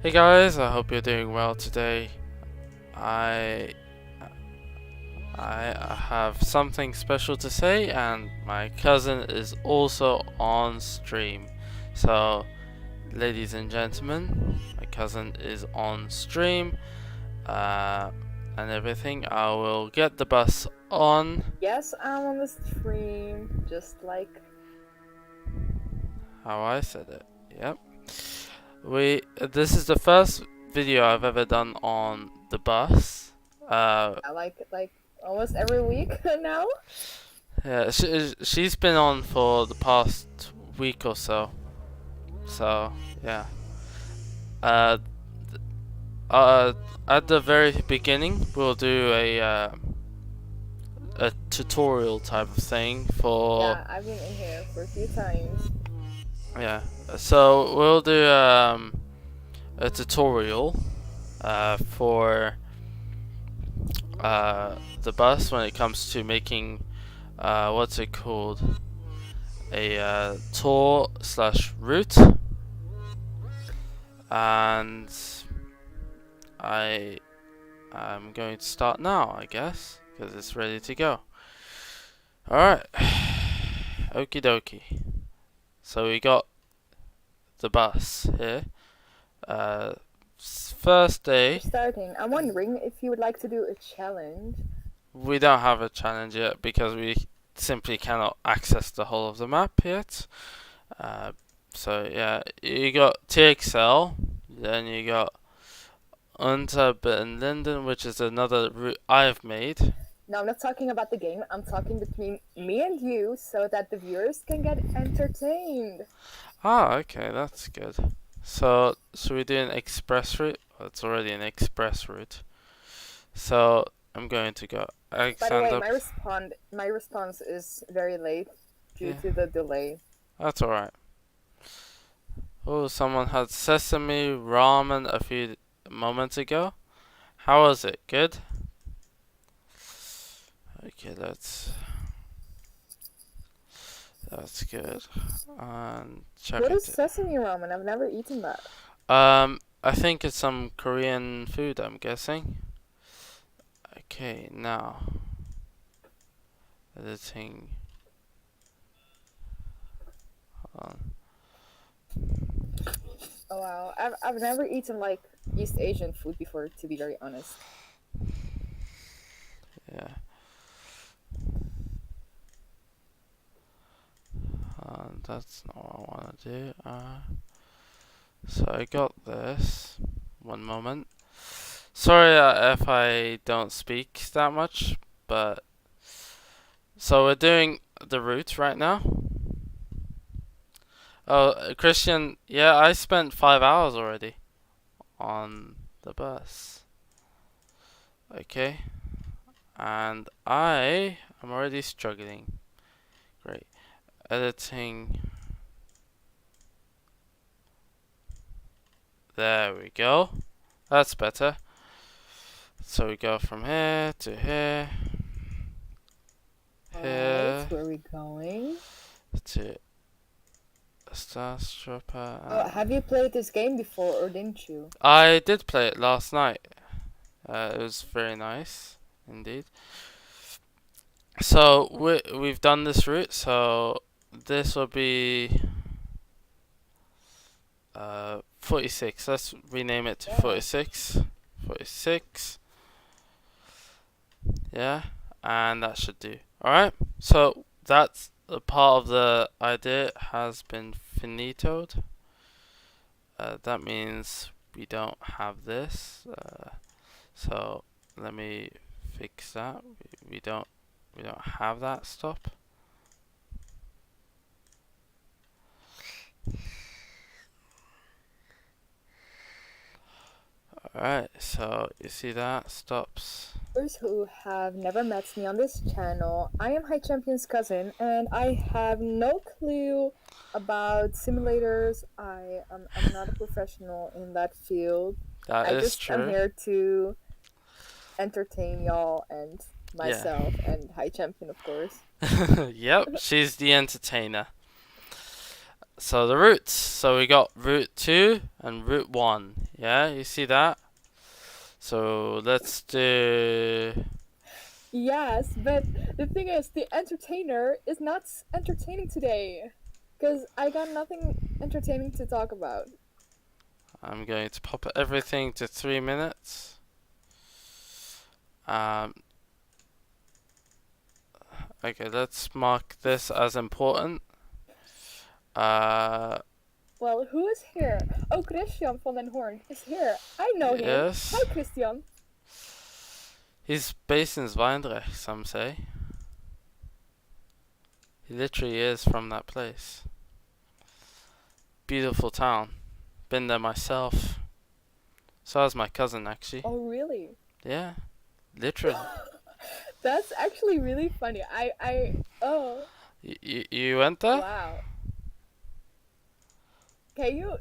Hey guys, I hope you're doing well today. I I have something special to say, and my cousin is also on stream. So, ladies and gentlemen, my cousin is on stream, uh, and everything. I will get the bus on. Yes, I'm on the stream, just like How I said it. Yep. This is the first video I've ever done on the bus. I like almost every week now. Yeah, she's been on for the past week or so. So, yeah. Uh, uh, at the very beginning, we'll do a tutorial type of thing for, Yeah, I've been in here for a few times. yeah. So we'll do a tutorial for the bus when it comes to making what's it called, a tour slash route. And I'm going to start now, I guess, because it's ready to go. Alright. Okie dokie. So we got the bus here. First For day. starting, I'm wondering if you would like to do a challenge. We don't have a challenge yet because we simply cannot access the whole of the map yet. So yeah, you got TXL, then you got Unterbinden, which is another route I've made. No, I'm not talking about the game. I'm talking between me and you, so that the viewers can get entertained. Ah, okay, that's good. So, should we do an express route? Well, it's already an express route. So, I'm going to go By the way, Alexander. my response is very late due Yeah, to the delay. that's alright. Oh, someone had sesame ramen a few moments ago. How was it? Good? Okay, that's good. And check What is it. sesame ramen? I've never eaten that. I think it's some Korean food, I'm guessing. Okay, now editing. Hold on. Oh wow, I've never eaten like East Asian food before, to be very honest. Yeah. That's not what I want to do. So I got this. One moment. Sorry if I don't speak that much, but so we're doing the route right now. Oh, Christian, yeah, I spent 5 hours already on the bus. Okay, and I am already struggling. Great. Editing. There we go. That's better. So we go from here to here, Alright, here where are we going? to Starstrapper. Oh, have you played this game before or didn't you? I did play it last night. It was very nice indeed. So we've done this route. So this will be 46. Let's rename it to Yeah. 46. 46. Yeah, and that should do. Alright, so that's a part of the idea has been finitoed. That means we don't have this. So let me fix that. We don't have that stop. Alright, so you see that stops. Those who have never met me on this channel, I am High Champion's cousin, and I have no clue about simulators. I'm not a professional in that field. That I is just am true. here to entertain y'all and Yeah. myself and High Champion, of course. Yep, she's the entertainer. So the routes. So we got route 2 and route 1. Yeah, you see that? So let's do. Yes, but the thing is, the entertainer is not entertaining today. Because I got nothing entertaining to talk about. I'm going to pop everything to 3 minutes. Um, okay, let's mark this as important. Uh, Well, who is here? Oh, Christian van den Horn is here. I know him. yes. Hi, Christian. He's based in Zwijndrecht, some say. He literally is from that place. Beautiful town. Been there myself. So has my cousin, actually. Oh, really? Yeah, literally. That's actually really funny. Oh, You went there? wow. Can you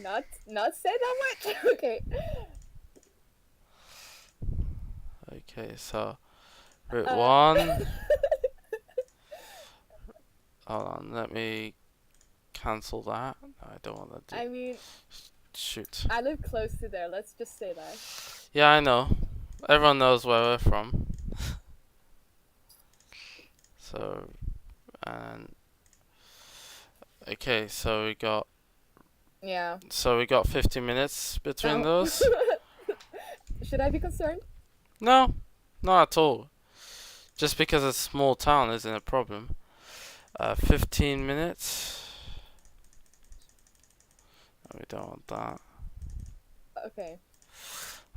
not say that much? Okay. Okay, so route Uh, 1. Hold on, let me cancel that. No, I don't want to do. I mean, Shoot. I live close to there. Let's just say that. Yeah, I know. Everyone knows where we're from. So, and okay, Yeah. so we got 15 minutes between Now, those. should I be concerned? No, not at all. Just because it's a small town isn't a problem. 15 minutes. No, we don't want that. Okay.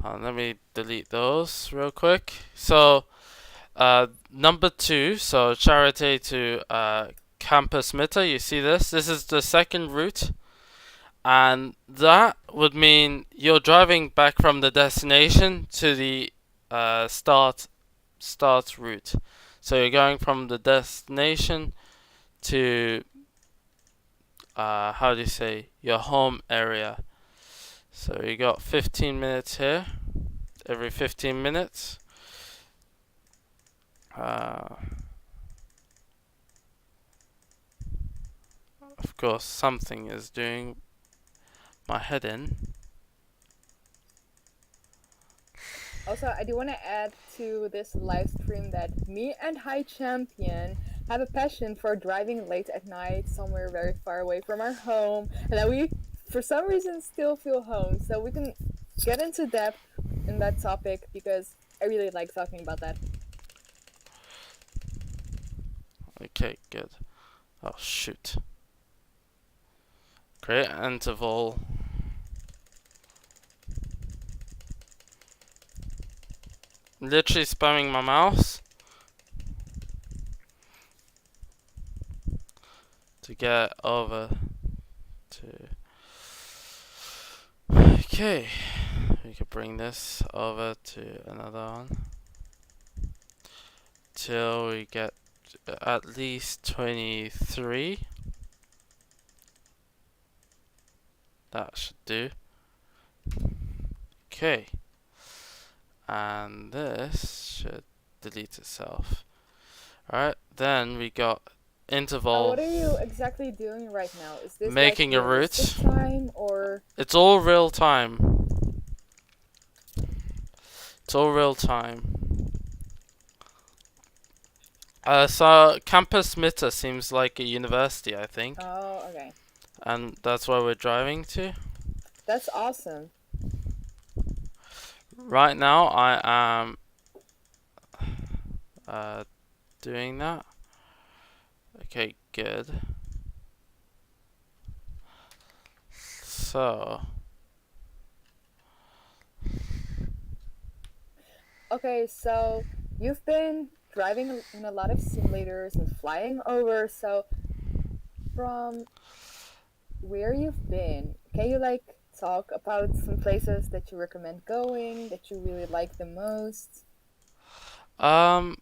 Let me delete those real quick. So, number 2, so Charité to Campus Mitte, you see this? This is the second route. And that would mean you're driving back from the destination to the start route. So you're going from the destination to how do you say, your home area. So you got 15 minutes here, every 15 minutes. Of course, something is doing my head in. Also, I do want to add to this live stream that me and High Champion have a passion for driving late at night somewhere very far away from our home, and that we, for some reason, still feel home. So we can get into depth in that topic because I really like talking about that. Okay, good. Oh, shoot. Create interval. Literally spamming my mouse to get over to. Okay, we could bring this over to another one till we get at least 23. That should do. Okay. And this should delete itself. Alright, then we got interval. What are you exactly doing right now? Is this making like a route. time or? It's all real time. It's all real time. So Campus Mitte seems like a university, I think. Oh, okay. And that's where we're driving to. That's awesome. Right now I am doing that. Okay, good. So Okay, so you've been driving in a lot of simulators and flying over. So from where you've been, can you like talk about some places that you recommend going, that you really like the most, um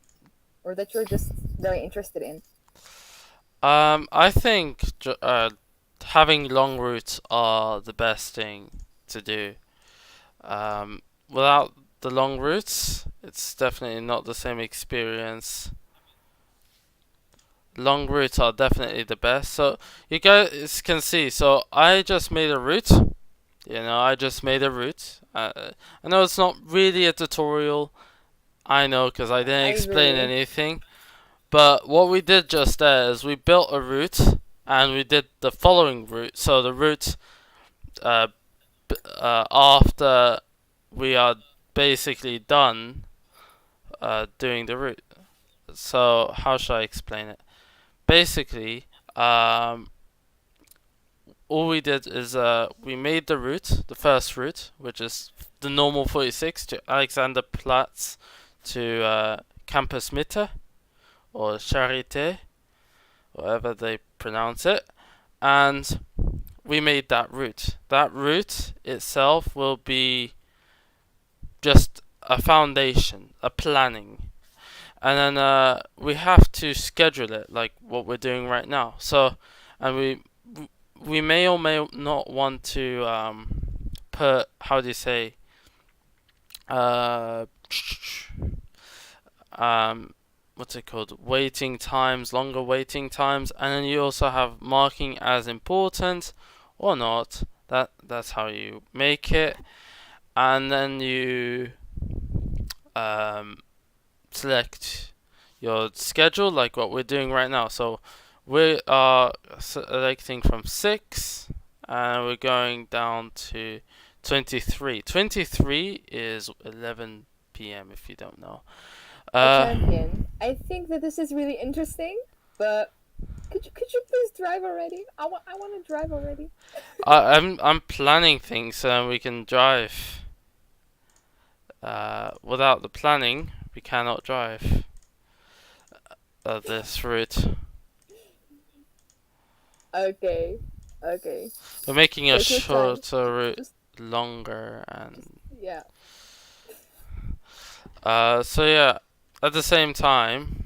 or that you're just very interested in? I think having long routes are the best thing to do. Without the long routes, it's definitely not the same experience long routes are definitely the best. So you guys can see. So I just made a route. I just made a route. I know it's not really a tutorial. I know because I didn't I explain agree. anything. But what we did just there is we built a route and we did the following route. So the route uh, after we are basically done doing the route. So how should I explain it? Basically, all we did is we made the route, the first route, which is the normal 46 to Alexanderplatz to Campus Mitte or Charité, whatever they pronounce it, and we made that route. That route itself will be just a foundation, a planning, and then we have to schedule it like what we're doing right now. So, and we may or may not want to put, how do you say, uh, um, what's it called? Waiting times, longer waiting times, and then you also have marking as important or not. That's how you make it, and then you um, select your schedule like what we're doing right now. So we are selecting from 6 and we're going down to 23. 23 is 11 p.m. if you don't know. A Uh, champion. I think that this is really interesting, but could you please drive already? I want to drive already. I'm planning things so we can drive. Without the planning, we cannot drive this route. Okay. Okay. We're making a Take your time. shorter route Just longer just and yeah. so yeah, at the same time,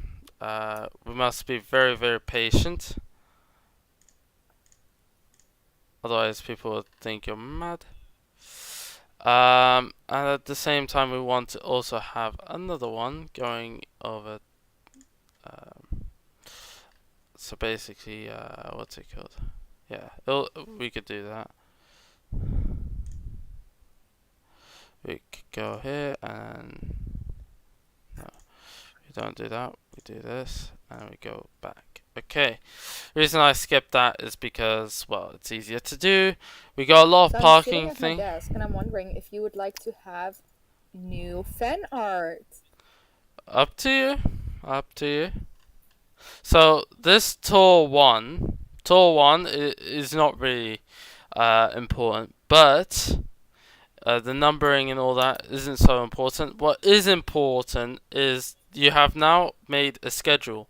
we must be very, very patient. Otherwise, people will think you're mad. And at the same time, we want to also have another one going over. Um, so basically, what's it called? Yeah, we could do that. We could go here and no, we don't do that. We do this and we go back. Okay. The reason I skipped that is because, well, it's easier to do. We got a lot of So I'm sitting parking at my thing. desk and I'm wondering if you would like to have new fan art. Up to you. Up to you. So this tour one is not really important, but the numbering and all that isn't so important. What is important is you have now made a schedule.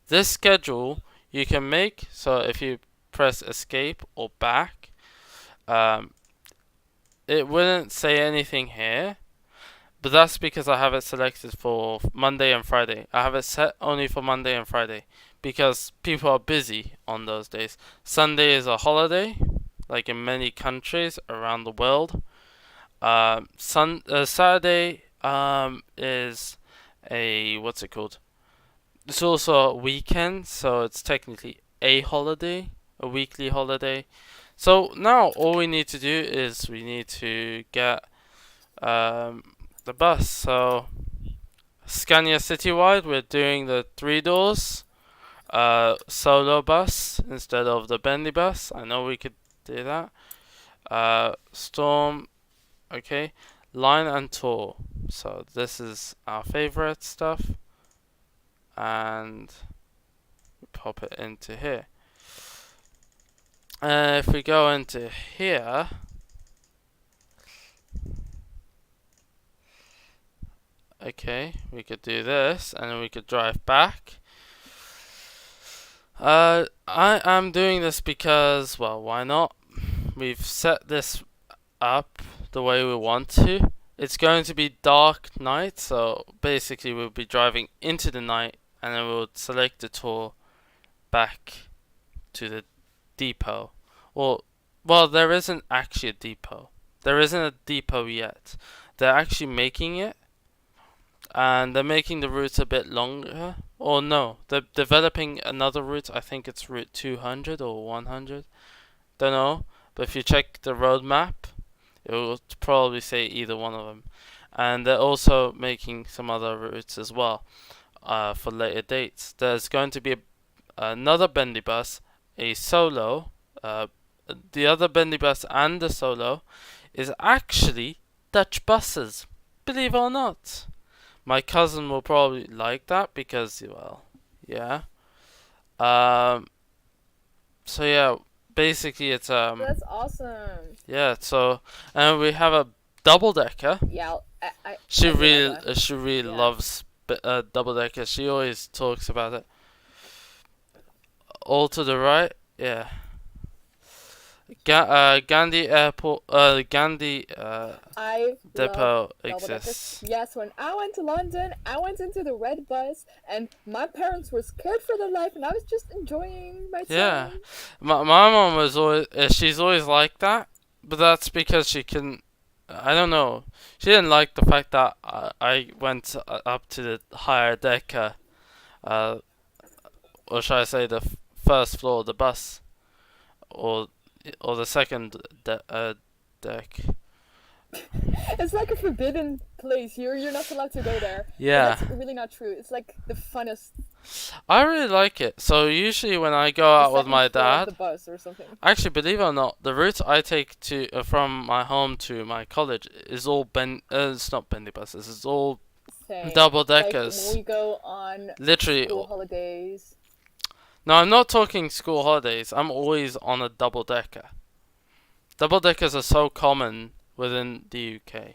This schedule you can make, so if you press escape or back, um, it wouldn't say anything here, but that's because I have it selected for Monday and Friday. I have it set only for Monday and Friday because people are busy on those days. Sunday is a holiday, like in many countries around the world. Saturday is a, what's it called? It's also a weekend, so it's technically a holiday, a weekly holiday. So now all we need to do is we need to get um, the bus. So Scania Citywide, we're doing the 3 doors solo bus instead of the bendy bus. I know we could do that. Storm, okay. Line and tour. So this is our favorite stuff, and we pop it into here. If we go into here, okay, we could do this, and then we could drive back. I am doing this because, well, why not? We've set this up the way we want to. It's going to be dark night, so basically we'll be driving into the night, and then we'll select the tour back to the depot. Well, there isn't actually a depot. There isn't a depot yet. They're actually making it, and they're making the routes a bit longer. or no, they're developing another route. I think it's Route 200 or 100. Don't know, but if you check the roadmap, it will probably say either one of them. And they're also making some other routes as well for later dates. There's going to be another bendy bus, a solo. The other bendy bus and the solo is actually Dutch buses. Believe it or not. My cousin will probably like that because, well, yeah. Um, so yeah, basically it's That's awesome. yeah. So and we have a double decker. Yeah, She I do like really that. she really Yeah. loves double decker. She always talks about it. All to the right, yeah. Gandhi Airport, Gandhi I love Depot double deckers. exists. Yes, when I went to London, I went into the red bus, and my parents were scared for their life, and I was just enjoying my Yeah, time. my mom was always she's always like that, but that's because she can. I don't know. She didn't like the fact that I went up to the higher decker, uh, or should I say the first floor of the bus, or or the second deck. It's like a forbidden place. You're not allowed to go there. But Yeah, that's really not true. It's like the funnest I really like it. So usually when I go the out with second my floor of the dad, bus or something. actually believe it or not, the route I take to from my home to my college is all it's not bendy buses. It's all Same. double Like when deckers. we go on Literally. school holidays. No, I'm not talking school holidays. I'm always on a double decker. Double deckers are so common within the UK.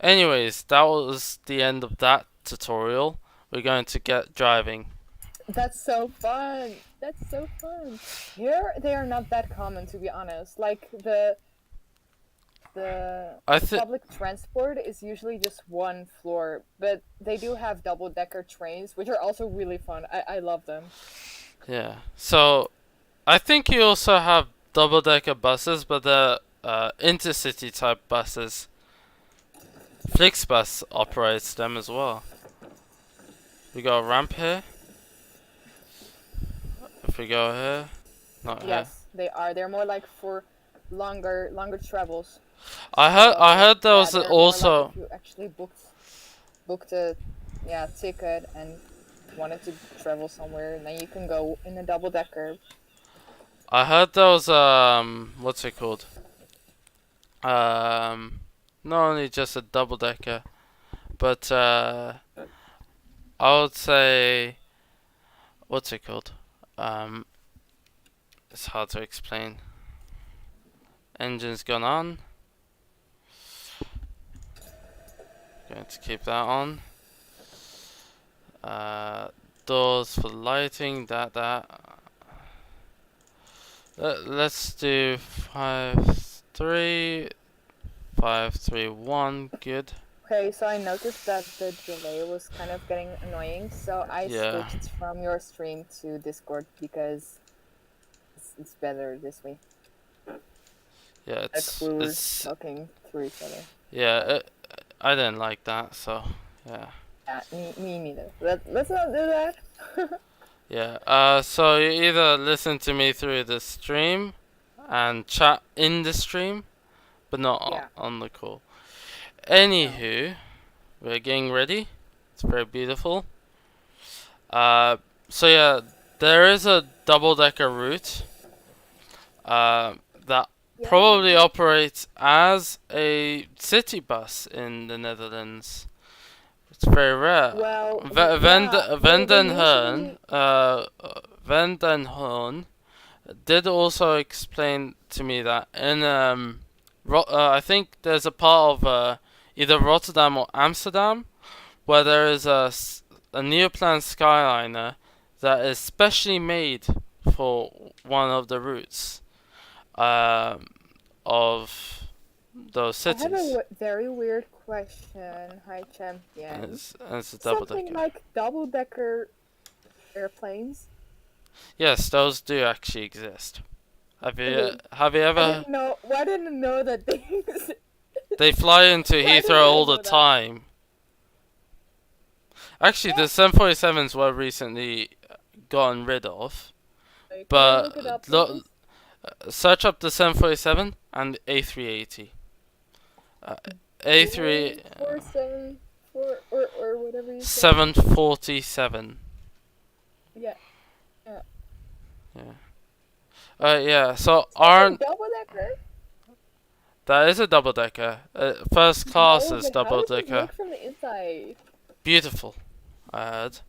Anyways, that was the end of that tutorial. We're going to get driving. That's so fun. That's so fun. Here they are not that common, to be honest. Like the I think public transport is usually just one floor, but they do have double decker trains, which are also really fun. I love them. yeah. So I think you also have double decker buses, but they're intercity type buses. Flixbus operates them as well. We got a ramp here. If we go here, not here. Yes, they are. They're more like for longer travels. I heard there Yeah, was they're more also like if you actually booked a ticket and wanted to travel somewhere, and then you can go in a double decker. I heard there was what's it called? Not only just a double decker, but I would say what's it called? It's hard to explain. Engine's gone on. Going to keep that on. Doors for lighting. Let's do 5 3 5 3 1. Good. Okay, so I noticed that the delay was kind of getting annoying, so I Yeah. switched from your stream to Discord because it's better this way. Yeah, Like it's we're talking through each other. yeah. I didn't like that, so yeah. Yeah, me neither. Let's not do that. Yeah. So you either listen to me through the stream and chat in the stream, but not Yeah. on the call. Anywho, we're getting ready. It's very beautiful. So yeah, there is a double decker route. That Yeah. probably operates as a city bus in the Netherlands. It's very rare. Well, Van yeah, Van they den Hoorn, Van den Hoorn did also explain to me that in I think there's a part of either Rotterdam or Amsterdam where there is a Neoplan Skyliner that is specially made for one of the routes of those I have a cities. very weird question, High And Champion. it's a double Something decker. like double-decker airplanes? Yes, those do actually exist. Have you Really? have you I ever? didn't know. Well, I didn't know that they existed. They fly into Why didn't Heathrow I all the know that? time. Actually, the 747s were recently gotten rid of. Like, can I look it But up, please? search up the 747 and A380. Uh, A3 Boeing 474 or whatever you said. 747. Yeah, yeah. Yeah. Yeah. So Is that a aren't double decker? that is a double decker? First class No, is but how double does it decker. look from the inside? Beautiful. I heard.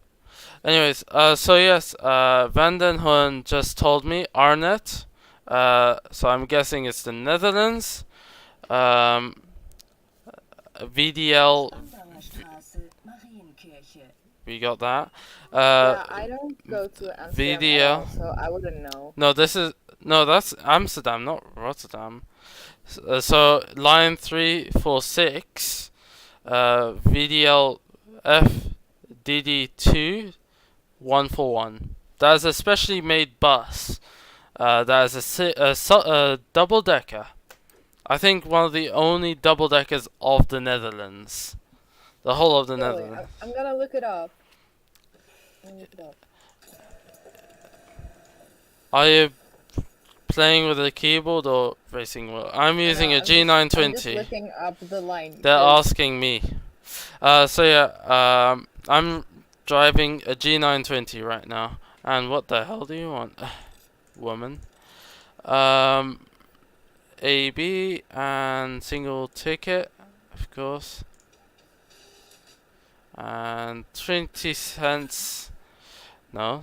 Anyways, so yes, Vanden Hoorn just told me Arnet. So I'm guessing it's the Netherlands. Um, VDL. We got that. Yeah, I don't go to Amsterdam at all, VDL. so I wouldn't know. No, that's Amsterdam, not Rotterdam. So line 346, VDL FDD2 141. That is a specially made bus. That is a double decker. I think one of the only double deckers of the Netherlands. The whole of the Really, Netherlands. I'm gonna look it up. Are you playing with a keyboard or racing wheel? I'm I using know, a I'm just G920. looking up the line. They're because- asking me. So yeah, I'm driving a G920 right now. And what the hell do you want, woman? AB and single ticket, of course. And 20 cents. No,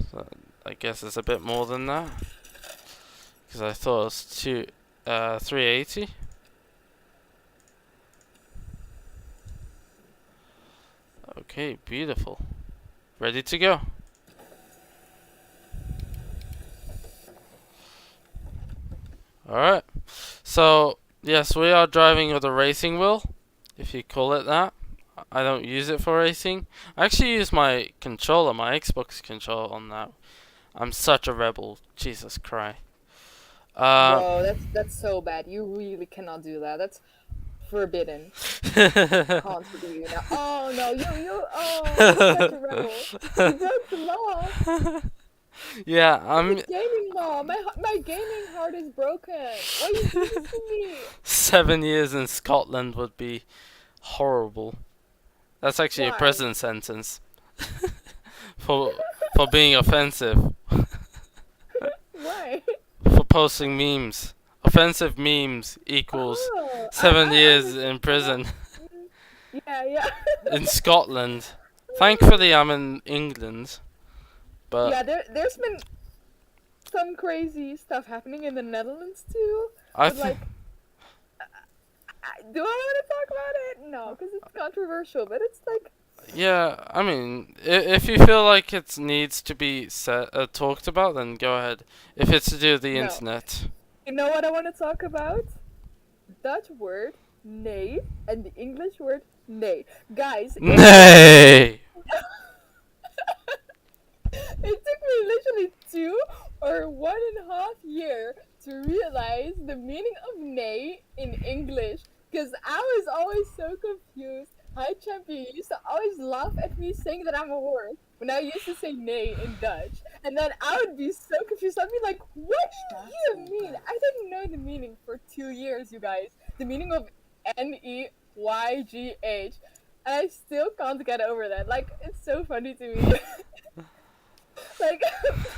I guess it's a bit more than that. Because I thought it was 380. Okay, beautiful. Ready to go. Alright. So, yes, we are driving with a racing wheel, if you call it that. I don't use it for racing. I actually use my controller, my Xbox controller on that. I'm such a rebel. Jesus Christ. Bro, that's so bad. You really cannot do that. That's forbidden. Can't forgive you now. Oh no, you're such a rebel. You broke the law. Yeah, The gaming law. My gaming heart is broken. Why are you doing this to me? 7 years in Scotland would be horrible. That's actually a Why? prison sentence for for being offensive, Why? for posting memes. Offensive memes equals Oh, 7 years in understand prison that. Yeah. in Scotland. Thankfully, I'm in England, but Yeah, there's been some crazy stuff happening in the Netherlands too. I But like, do I want to talk about it? No, because it's controversial. But it's like, yeah. I mean, if you feel like it needs to be talked about, then go ahead. If it's to do with the No. internet. you know what I want to talk about? Dutch word nee and the English word nee. Guys, Nay. it took me literally 2 or 1.5 years to realize the meaning of nay in English. Because I was always so confused. Hi, Champion used to always laugh at me saying that I'm a horse when I used to say nay in Dutch. And then I would be so confused. I'd be like, what do you mean? I didn't know the meaning for 2 years, you guys. The meaning of NEYGH. And I still can't get over that. Like, it's so funny to me. Like,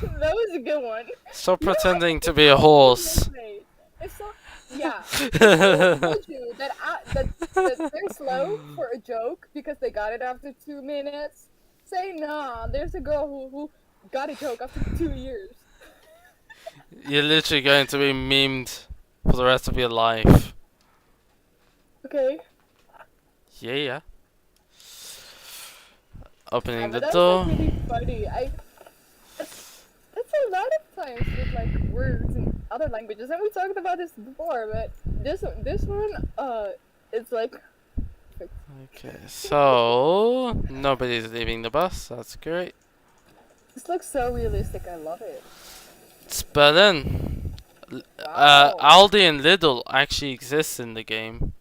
that was a good one. Stop pretending to be a horse. It's so, yeah. I told you that they're slow for a joke because they got it after 2 minutes. Say nah, there's a girl who got a joke after 2 years. You're literally going to be memed for the rest of your life. Okay. Yeah. Opening the But that's door. like really funny. That's a lot of times with like words in other languages, and we talked about this before. But this one, it's like. Okay, so nobody's leaving the bus. That's great. This looks so realistic. I love it. It's Berlin. Wow. Aldi and Lidl actually exist in the game.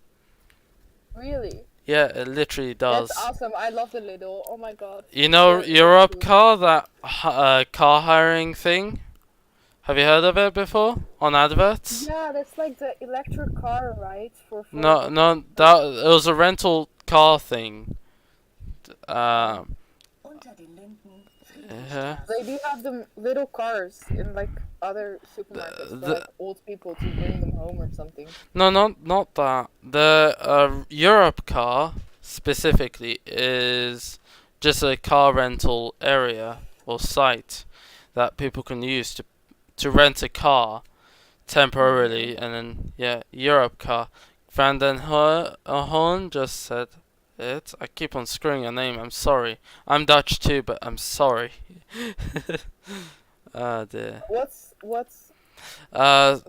Really? Yeah, it literally That's does. awesome. I love the Lidl. Oh my god. You know They're Europe cool. Car, that car hiring thing? Have you heard of it before? On adverts? Yeah, that's like the electric car, right? For No, no, like that it was a rental car thing. uh, Um, yeah. they do have them little cars in like other supermarkets for The like old people to bring them home or something. No, not that. The Europe Car specifically is just a car rental area or site that people can use to rent a car temporarily, and then yeah, Europe Car. Van den Hoorn just said it. I keep on screwing your name. I'm sorry. I'm Dutch too, but I'm sorry. Ah dear. What's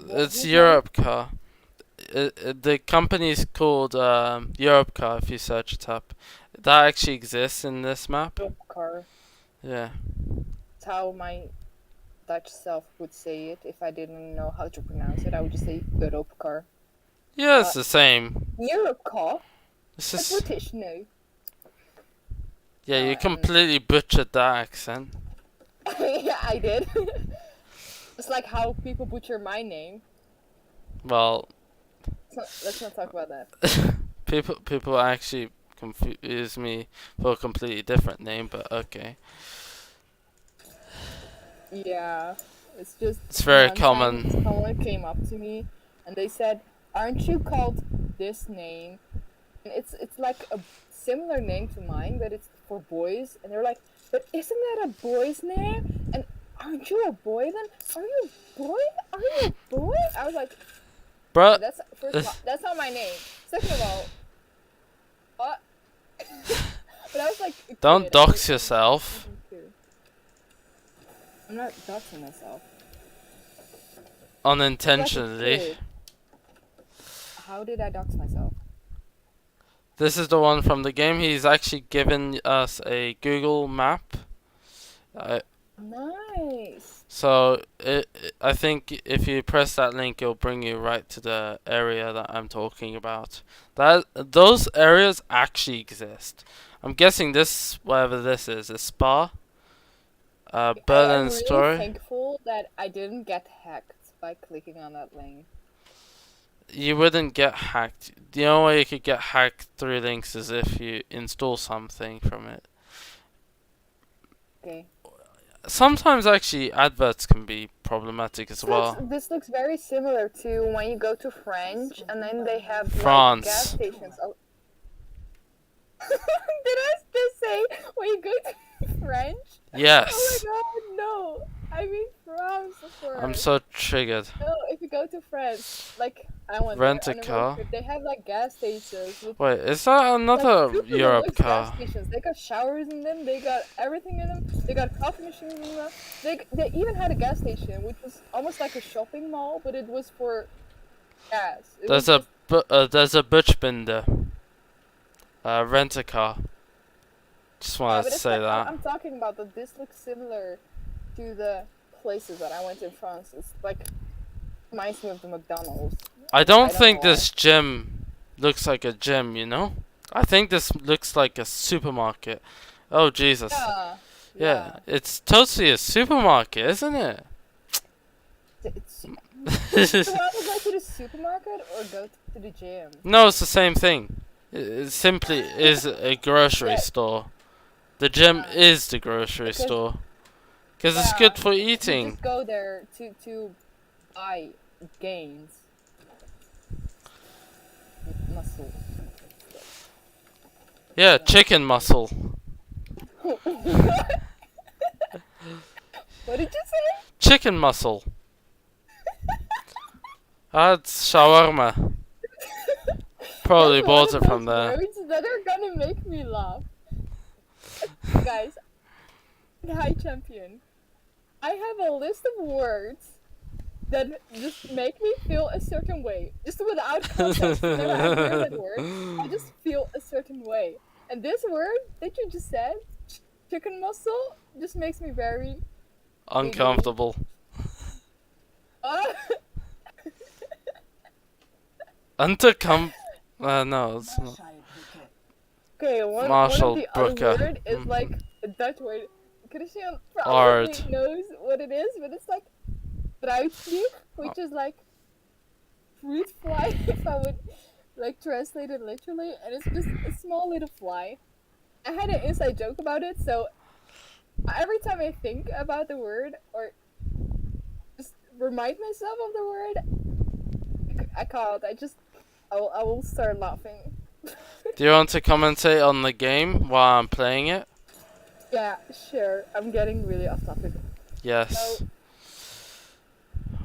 It's whose name? Europe Car. The company's called Europe Car. If you search it up, that actually exists in this map. Dop car. Yeah. It's how my Dutch self would say it if I didn't know how to pronounce it. I would just say Europa car. Yeah, it's the same. Europe car. It's A just British no. yeah, you And completely butchered that accent. yeah, I did. It's like how people butcher my name. Well, Let's not talk about that. people actually confuse me for a completely different name, but okay, Yeah, it's just it's very one time common. someone came up to me and they said, "Aren't you called this name?" And it's like a similar name to mine, but it's for boys. And they're like, "But isn't that a boy's name? And aren't you a boy then? Are you a boy? Are you a boy?" I was like, Bruh, "That's first of all, that's not my name. Second of all, what?" But I was like, a don't kid. I dox was yourself two. I'm not doxing myself. I was like a unintentionally. kid. How did I dox myself? This is the one from the game. He's actually given us a Google map. I Nice. So I think if you press that link, it'll bring you right to the area that I'm talking about. That those areas actually exist. I'm guessing this, whatever this is Spa, I'm Berlin really story. thankful that I didn't get hacked by clicking on that link. You wouldn't get hacked. The only way you could get hacked through links is if you install something from it. Okay. Sometimes actually adverts can be problematic as well. This looks very similar to when you go to French and then they have like gas France. stations. Oh. Did I just say when you go to French? Oh Yes. my god, no. I mean France, of I'm course. so triggered. No, if you go to France, like I went there Rent a on a road car. trip, they have like gas stations with Wait, is that like another super Europe deluxe gas car? stations. They got showers in them. They got everything in them. They got coffee machines in them. They even had a gas station, which was almost like a shopping mall, but it was for gas. It was just There's a Butch Binder. Rent a car. Just yeah, wanted but to it's say like that. I'm talking about that. This looks similar to the places that I went in France. It's like reminds me of the McDonald's. I I don't don't know think why. this gym looks like a gym, you know? I think this looks like a supermarket. Oh Jesus. Yeah, Yeah, yeah. it's totally a supermarket, isn't it? It's so I would go to the supermarket or go to the gym. No, it's the same thing. It simply is a grocery Yeah, store. The gym yeah. is the grocery Because store. Because it's yeah, good for you eating. just go there to buy gains muscle. Yeah, chicken muscle. What did you say? Chicken muscle. That's shawarma. Probably That's one bought of it from those there. words that are gonna make me laugh. Guys, hi champion. I have a list of words that just make me feel a certain way. Just without context. Whenever I hear that word, I just feel a certain way. And this word that you just said, chicken muscle, just makes me very giggly. Uncomfortable. Ah, Uncom. No, it's not. Okay, one of Marshall the other Brooker. word is like a Dutch word. Christian Ard. probably knows what it is, but it's like fruitvlieg, which is like fruit fly if I would like translate it literally, and it's just a small little fly. I had an inside joke about it, so every time I think about the word or just remind myself of the word, I can't. I will start laughing. Do you want to commentate on the game while I'm playing it? Yeah, sure. I'm getting really off topic. So Yes.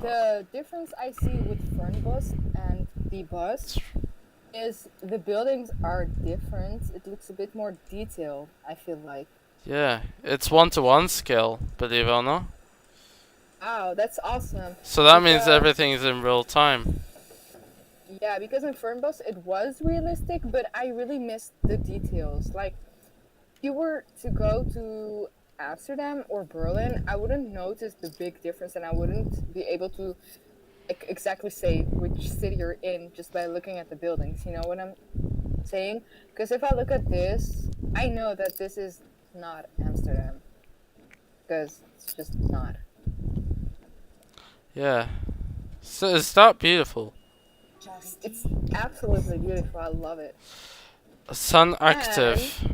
the difference I see with Fernbus and the bus is the buildings are different. It looks a bit more detailed, I feel like. Yeah, it's 1-to-1 skill, believe it or not. Wow, that's awesome. So that means Because everything is in real time. yeah, because in Fernbus it was realistic, but I really missed the details. Like if you were to go to Amsterdam or Berlin, I wouldn't notice the big difference and I wouldn't be able to exactly say which city you're in just by looking at the buildings. You know what I'm saying? Because if I look at this, I know that this is not Amsterdam. Because it's just not. Yeah. So it's that beautiful. It's absolutely beautiful. I love it. Sun And Active.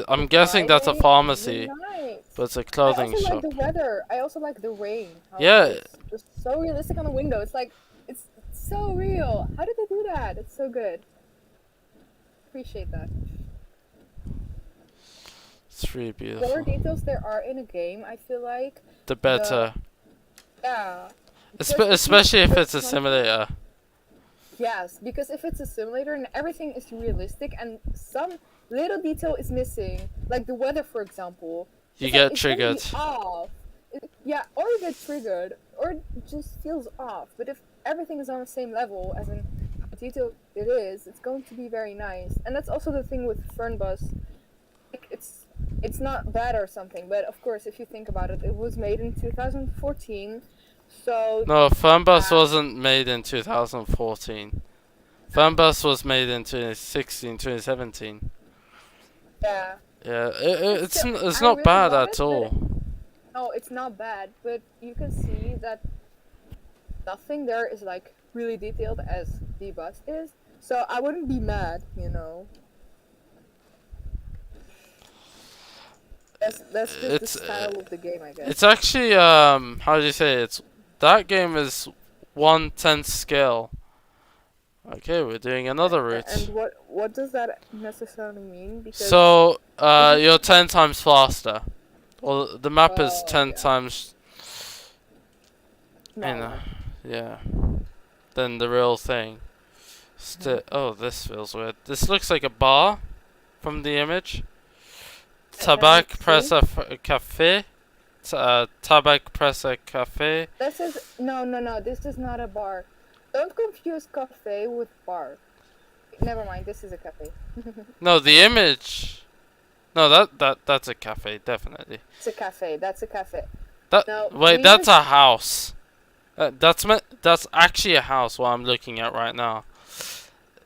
I'm the guessing that's a driving is really pharmacy, nice. but it's a I clothing also like shop. the weather. I also like the rain. How Yeah, it's just so realistic on the window. It's like it's so real. How did they do that? It's so good. Appreciate that. it's really The more beautiful. details there are in a game, I feel like The the better. yeah. Because if you, Especially if for it's a example, simulator. yes, because if it's a simulator and everything is realistic and some little detail is missing, like the weather, for example, You like get it's gonna triggered. be off. Yeah, or you get triggered, or it just feels off. But if everything is on the same level as in how detailed it is, it's going to be very nice. And that's also the thing with Fernbus. Like it's not bad or something, but of course, if you think about it, it was made in 2014, so No, Fernbus uh, wasn't made in 2014. Fernbus was made in 2016, 2017. yeah. Yeah, But it's still, it's I not really bad love at it. But all. no, it's not bad. But you can see that nothing there is like really detailed as the bus is. So I wouldn't be mad, you know. That's just the It's style of the game, I it's guess. actually how do you say it? It's that game is 1/10 scale. Okay, we're doing another And route. what does that necessarily mean? Because So isn't you're 10 times faster. Well, the map is oh 10 yeah times, you know, smaller. yeah, than the real thing. Oh, this feels weird. This looks like a bar from the image. Tabac It's true. Pressa Cafe. Tabac Pressa Cafe. This is no. This is not a bar. Don't confuse cafe with bar. Never mind. This is a cafe. No, the image. No, that's a cafe, definitely. It's a cafe. That's a cafe. That No, wait, we that's just a house. That's actually a house. What I'm looking at right now.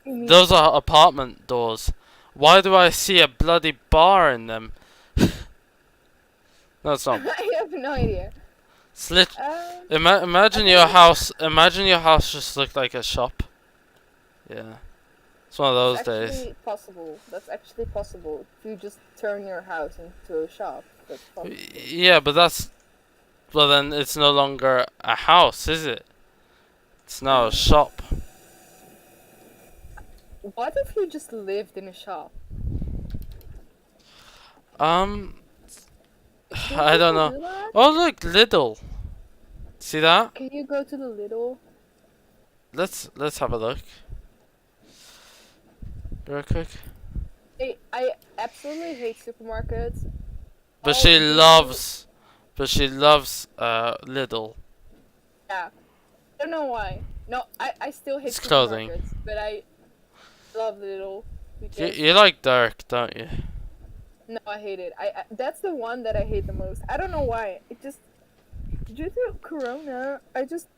me. Those are apartment doors. Why do I see a bloody bar in them? No, it's not. I have no idea. Slit. Um, I Imagine think your house. Imagine your house just looked like a shop. Yeah, it's one of that's those days. actually possible. That's actually possible. If you just turn your house into a shop, that's possible. Yeah, but that's well then it's no longer a house, is it? It's now a shop. What if you just lived in a shop? Um, Do I don't people know. do that? Oh look, Lidl. See that? Can you go to the little? Let's have a look real quick. I absolutely hate supermarkets. But All she the loves, but she loves Lidl. yeah. I don't know why. No, I still hate It's clothing. supermarkets, but I love Little because You like dark, don't you? no, I hate it. I that's the one that I hate the most. I don't know why. It just due to Corona, I just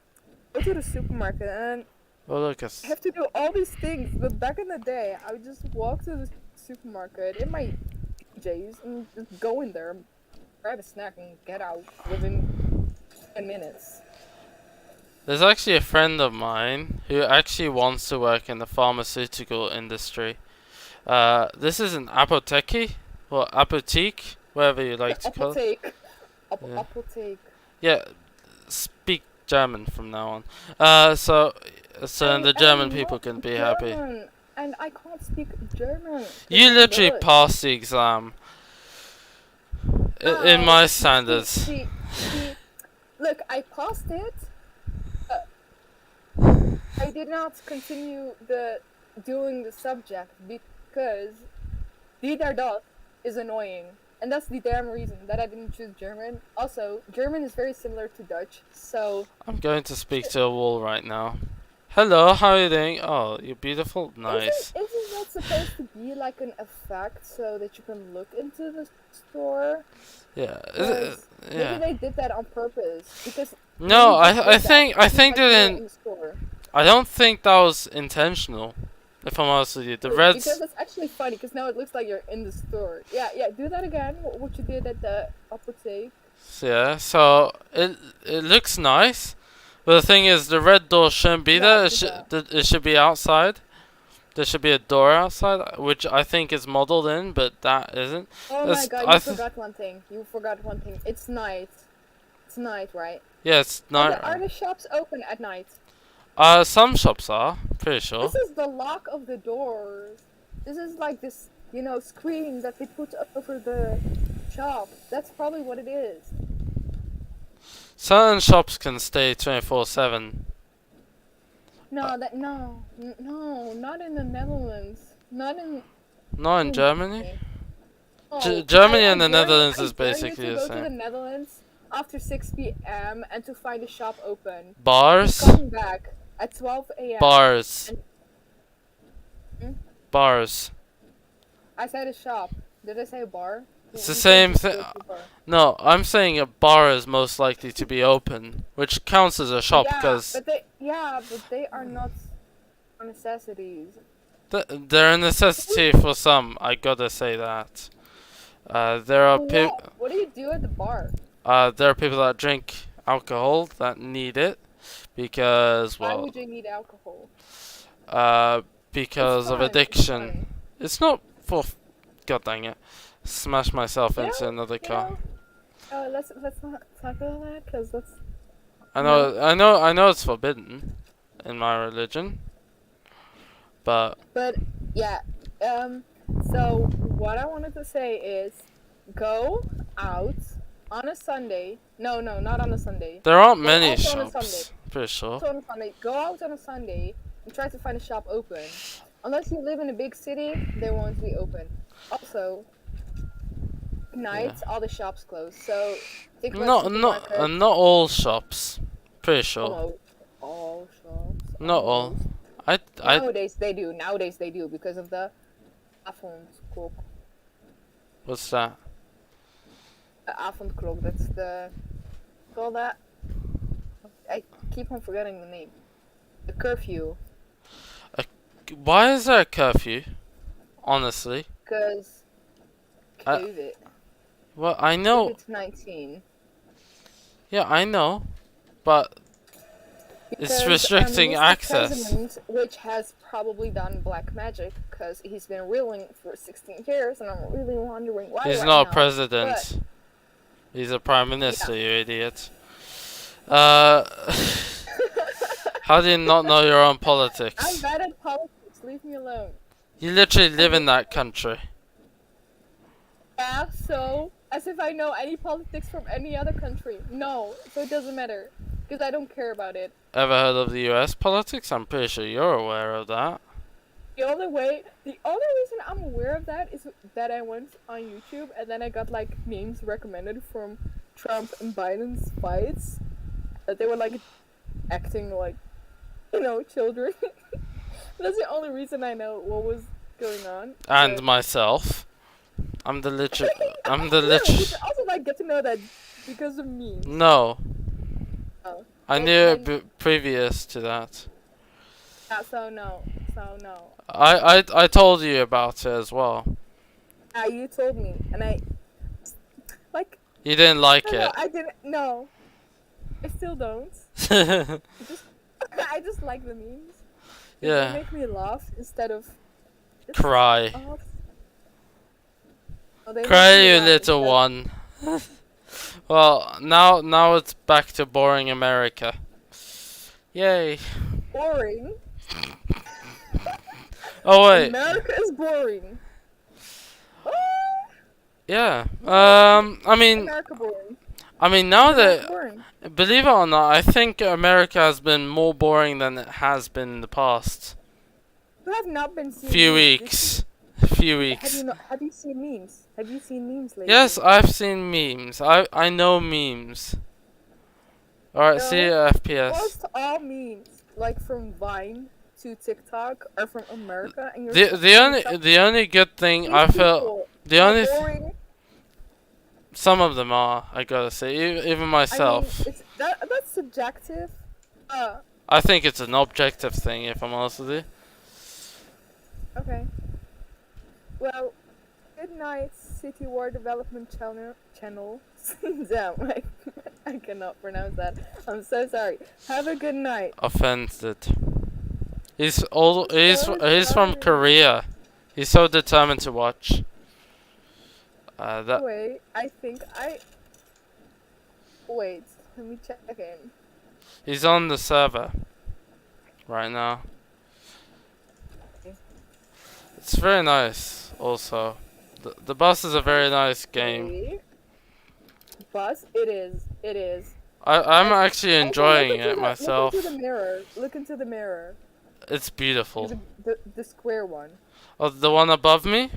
go to the supermarket and Oh look, I it's have to do all these things. But back in the day, I would just walk to the supermarket in my PJs and just go in there, grab a snack, and get out within 10 minutes. There's actually a friend of mine who actually wants to work in the pharmaceutical industry. This is an apotheke or apotheke, whatever you like to call it. Apotheke. Yeah. Apotheke. Yeah, speak German from now on. So the German people can be happy. And I can't speak German. You literally passed the exam. In my standards. See, look, I passed it. I did not continue doing the subject because die der Dot is annoying. And that's the damn reason that I didn't choose German. Also, German is very similar to Dutch, so... I'm going to speak to a wall right now. Hello, how are you doing? Oh, you're beautiful? Nice. Isn't that supposed to be like an effect so that you can look into the store? Yeah. Maybe they did that on purpose because... No, I think that I don't think that was intentional. If I'm honest with you, the reds. Because it's actually funny, because now it looks like you're in the store. Yeah, do that again. What you did at the apotheke. Yeah, so it looks nice, but the thing is, the red door shouldn't be there. It should be outside. There should be a door outside, which I think is modeled in, but that isn't. Oh my god, you forgot one thing. It's night. It's night, right? Yeah, it's night. Are the shops open at night? Some shops are, pretty sure. This is the lock of the doors. This is like this, screen that they put over the shop. That's probably what it is. Certain shops can stay 24/7. No, not in the Netherlands. Not in Germany? Oh, Germany and the Netherlands is basically the same. I same. go to the Netherlands after 6 p.m. and to find a shop open. Bars? Coming back at 12 a.m. Bars. Bars. I said a shop. Did I say a bar? It's the same thing. No, I'm saying a bar is most likely to be open, which counts as a shop because. But they are not necessities. They're a necessity for some. I gotta say that. There are people. What do you do at the bar? There are people that drink alcohol that need it because Why would you need alcohol? Because of addiction. It's not for. God dang it! Smash myself into another car. Let's not talk about that because that's. I know it's forbidden in my religion. But yeah. So what I wanted to say is, go out on a Sunday. No, not on a Sunday. There aren't many shops. Pretty sure. On a Sunday. Go out on a Sunday and try to find a shop open. Unless you live in a big city, they won't be open. Also, nights all the shops close. So not all shops. Pretty sure. Almost all shops. Not all. Nowadays they do because of the avondklok. What's that? The avondklok. That's the. Call that. I keep on forgetting the name. The curfew. Why is there a curfew? Honestly. Because COVID. Well, I know. COVID-19. Yeah, I know, but it's restricting access. President, which has probably done black magic, because he's been ruling for 16 years, and I'm really wondering why. He's not a president. He's a prime minister, you idiot. How do you not know your own politics? I'm bad at politics. Leave me alone. You literally live in that country. Yeah, so as if I know any politics from any other country. No, so it doesn't matter. Because I don't care about it. Ever heard of the US politics? I'm pretty sure you're aware of that. The only reason I'm aware of that is that I went on YouTube and then I got like memes recommended from Trump and Biden's fights. That they were like acting like, children. That's the only reason I know what was going on. And myself. I'm the literal. You should also get to know that because of me. No. Oh. I knew it previous to that. Yeah, so no. I told you about it as well. You told me, and I like. You didn't I like don't know. it. I didn't. No, I still don't. I just, I just like the memes because they Yeah. make me laugh instead of just Cry. off. Oh, they make Cry, me you laugh little instead. one. Well, now it's back to boring America. Yay. Boring. Oh wait. America is boring. Ah, Yeah. no, I is mean, America boring? Is now America that, boring? believe it or not, I think America has been more boring than it has been in the past You have not been seeing few memes. This weeks. Few have you weeks. not? Have you seen memes? Have you seen memes Yes, lately? I've seen memes. I know memes. Alright, see you No, FPS. almost all memes, like from Vine to TikTok, are from America, and The the only the only good thing these I felt people the are only boring. some of them are, I gotta say, even I mean, myself. it's that's subjective. Uh, I think it's an objective thing, if I'm honest with you. okay. Well, good night, City War Development Channel. Damn, I cannot pronounce that. I'm so sorry. Have a good night. Offended. He's I'm all so he's from sorry. Korea. He's so determined to watch. That Wait, I think I. Wait, let me check in. he's on the server right now. It's very nice. Also, the boss is a very nice game. Okay. Bus, it is. It is. I'm And actually also enjoying it look into the myself. mirror. Look into the mirror. It's You beautiful. the square one. Oh, the one above me?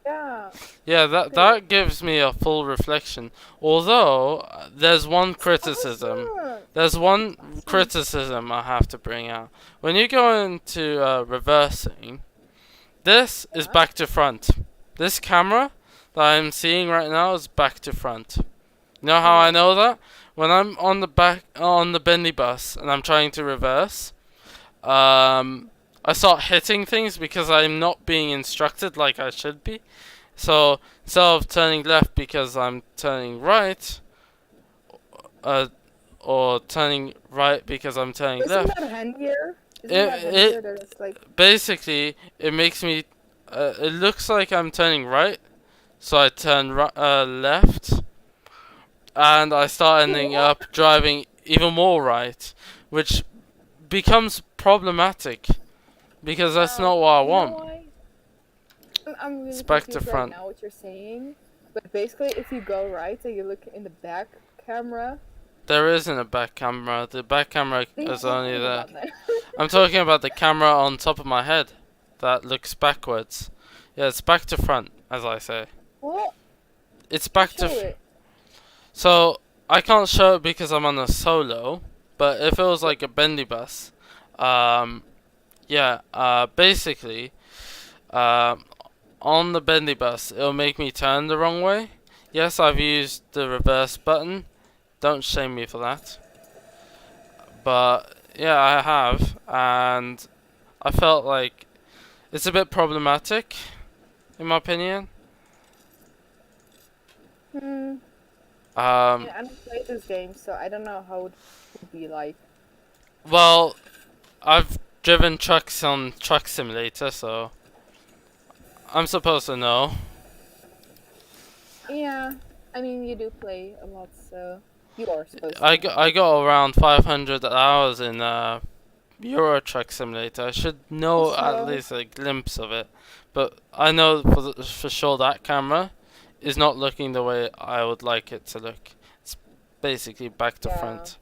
Yeah. Yeah, Look that at it. that gives me a full reflection. Although there's one It's criticism. awesome. There's It's one awesome. criticism I have to bring out. When you go into reversing, this is Yeah. back to front. This camera that I'm seeing right now is back to front. You know how I Hmm. know that? When I'm on the back on the bendy bus and I'm trying to reverse, I start hitting things because I'm not being instructed like I should be. So instead of turning left because I'm turning right, uh, or turning right because I'm turning Isn't left, that handier? Isn't that it handier? That it's like. basically it makes me. It looks like I'm turning right, so I turn left, and I start ending What? up driving even more right, which becomes problematic because that's not what I You know want. why? I'm It's really back to confused right front. now what you're saying. But basically, if you go right and you look in the back camera, There isn't a back camera. The back camera what are you is only talking there. about then? I'm talking about the camera on top of my head that looks backwards. Yeah, it's back to front, as I say. What? It's back to. Show it. So I can't show it because I'm on a solo. But if it was Yeah. like a bendy bus, um, yeah. Basically, um, on the bendy bus, it'll make me turn the wrong way. Yes, I've used the reverse button. Don't shame me for that. But yeah, I have, and I felt like it's a bit problematic, in my opinion. Hmm. Um, I don't play this game, so I don't know how it would be like. well, I've driven trucks on Truck Simulator, so I'm supposed to know. Yeah. I mean, you do play a lot, so you are supposed to I know. got, I got around 500 hours in Euro Truck Simulator. I should know at Also, least a glimpse of it, but I know for sure that camera is not looking the way I would like it to look. It's basically back to yeah. front.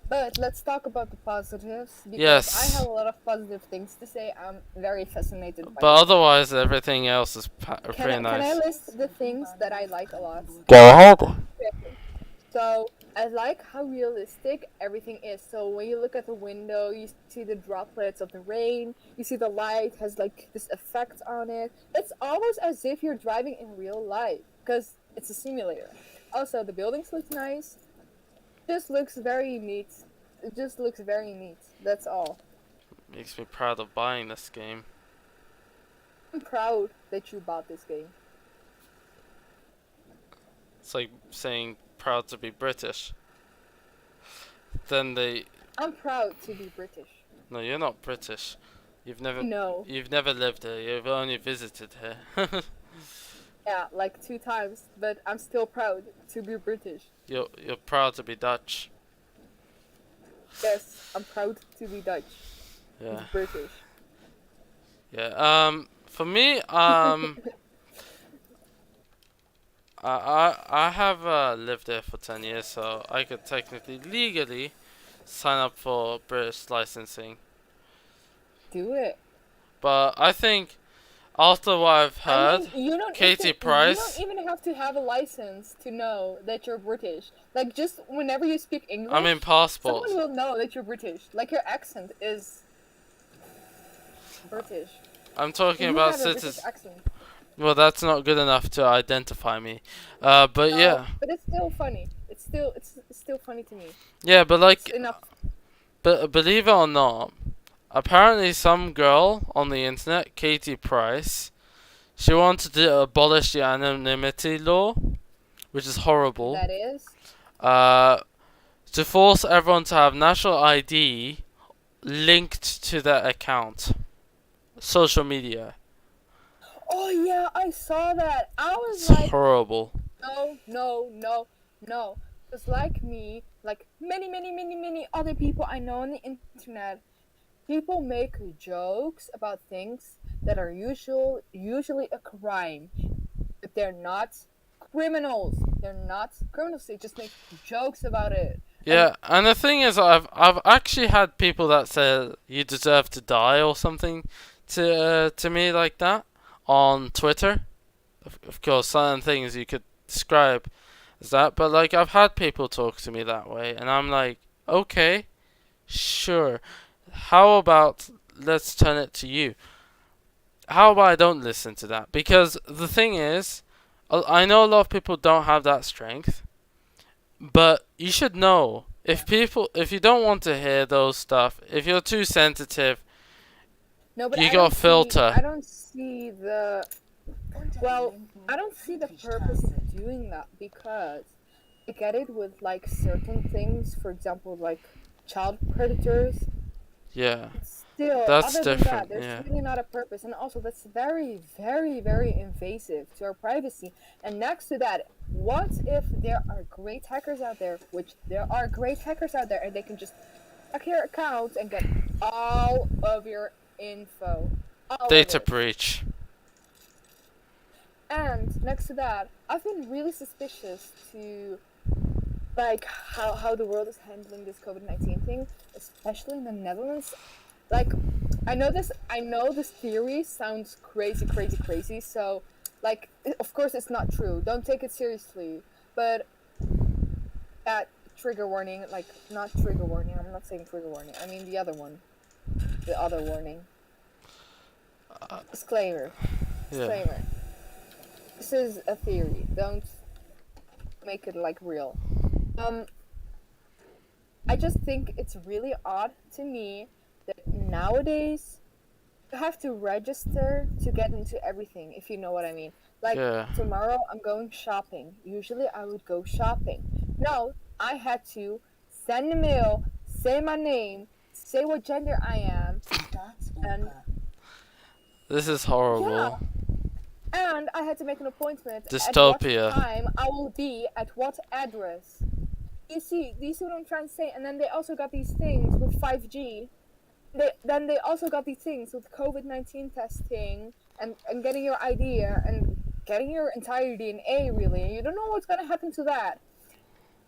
But let's talk about the positives because I have Yes, a lot of positive things to say. I'm very fascinated by but the game. otherwise everything else is pretty Can I nice. list the things that I like a lot? Go ahead. Okay. So I like how realistic everything is. So when you look at the window, you see the droplets of the rain. You see the light has like this effect on it. It's almost as if you're driving in real life because it's a simulator. Also, the buildings look nice. Just looks very neat. It just looks very neat. That's all. Makes me proud of buying this game. I'm proud that you bought this game. It's like saying proud to be British. Then they I'm proud to be British. no, you're not British. No. You've never lived here. You've only visited here. Yeah, like 2 times, but I'm still proud to be British. You're proud to be Dutch. Yes, I'm proud to be Dutch. Yeah. It's British. Yeah. For me, I have lived there for 10 years, so I could technically legally sign up for British licensing. Do it. But I think after what I've heard, I mean, Katie you Price. don't even have to have a license to know that you're British. Like, just whenever you speak English, I mean passport. someone will know that you're British. Like, your accent is British. I'm talking You about have a British citizens. accent. Well, that's not good enough to identify me. But No, yeah, but it's still funny. It's still funny to me. yeah, but It's like, enough. but believe it or not, apparently some girl on the internet, Katie Price, she wanted to abolish the anonymity law, which is horrible. That is. To force everyone to have national ID linked to their account, social media. Oh yeah, I saw that. I was It's like, horrible. no. Because like me, like many other people I know on the internet, people make jokes about things that are usually a crime, but they're not criminals. They're not criminals. They just make jokes about it. Yeah, and the thing is, I've actually had people that say you deserve to die or something to me like that on Twitter. Of course, certain things you could describe as that, but like I've had people talk to me that way, and I'm like, okay, sure. How about let's turn it to you? How about I don't listen to that? Because the thing is, I know a lot of people don't have that strength. But you should know if you don't want to hear those stuff, if you're too sensitive, No, but you got a filter. I don't see the. Well, I don't see the purpose of doing that because I get it with like certain things. For example, like child predators. Yeah, Still, that's other than different. that, there's Yeah, really not a purpose, and also that's very invasive to our privacy. And next to that, what if there are great hackers out there, which there are great hackers out there, and they can just hack your account and get all of your info, all data of it. breach. And next to that, I've been really suspicious to like how the world is handling this COVID-19 thing, especially in the Netherlands. Like, I know this theory sounds crazy. So, like, of course it's not true. Don't take it seriously. But that trigger warning, like, not trigger warning. I'm not saying trigger warning. I mean the other one, the other warning. Disclaimer. Yeah. This is a theory. Don't make it like real. I just think it's really odd to me that nowadays you have to register to get into everything, if you know what I mean. Like, Yeah. tomorrow I'm going shopping. Usually I would go shopping. No, I had to send a mail, say my name, say what gender I am, and This is horrible. yeah. And I had to make an appointment Dystopia. at what time I will be at what address. You see what I'm trying to say? And then they also got these things with 5G. Then they also got these things with COVID-19 testing and getting your ID and getting your entire DNA, really. You don't know what's going to happen to that.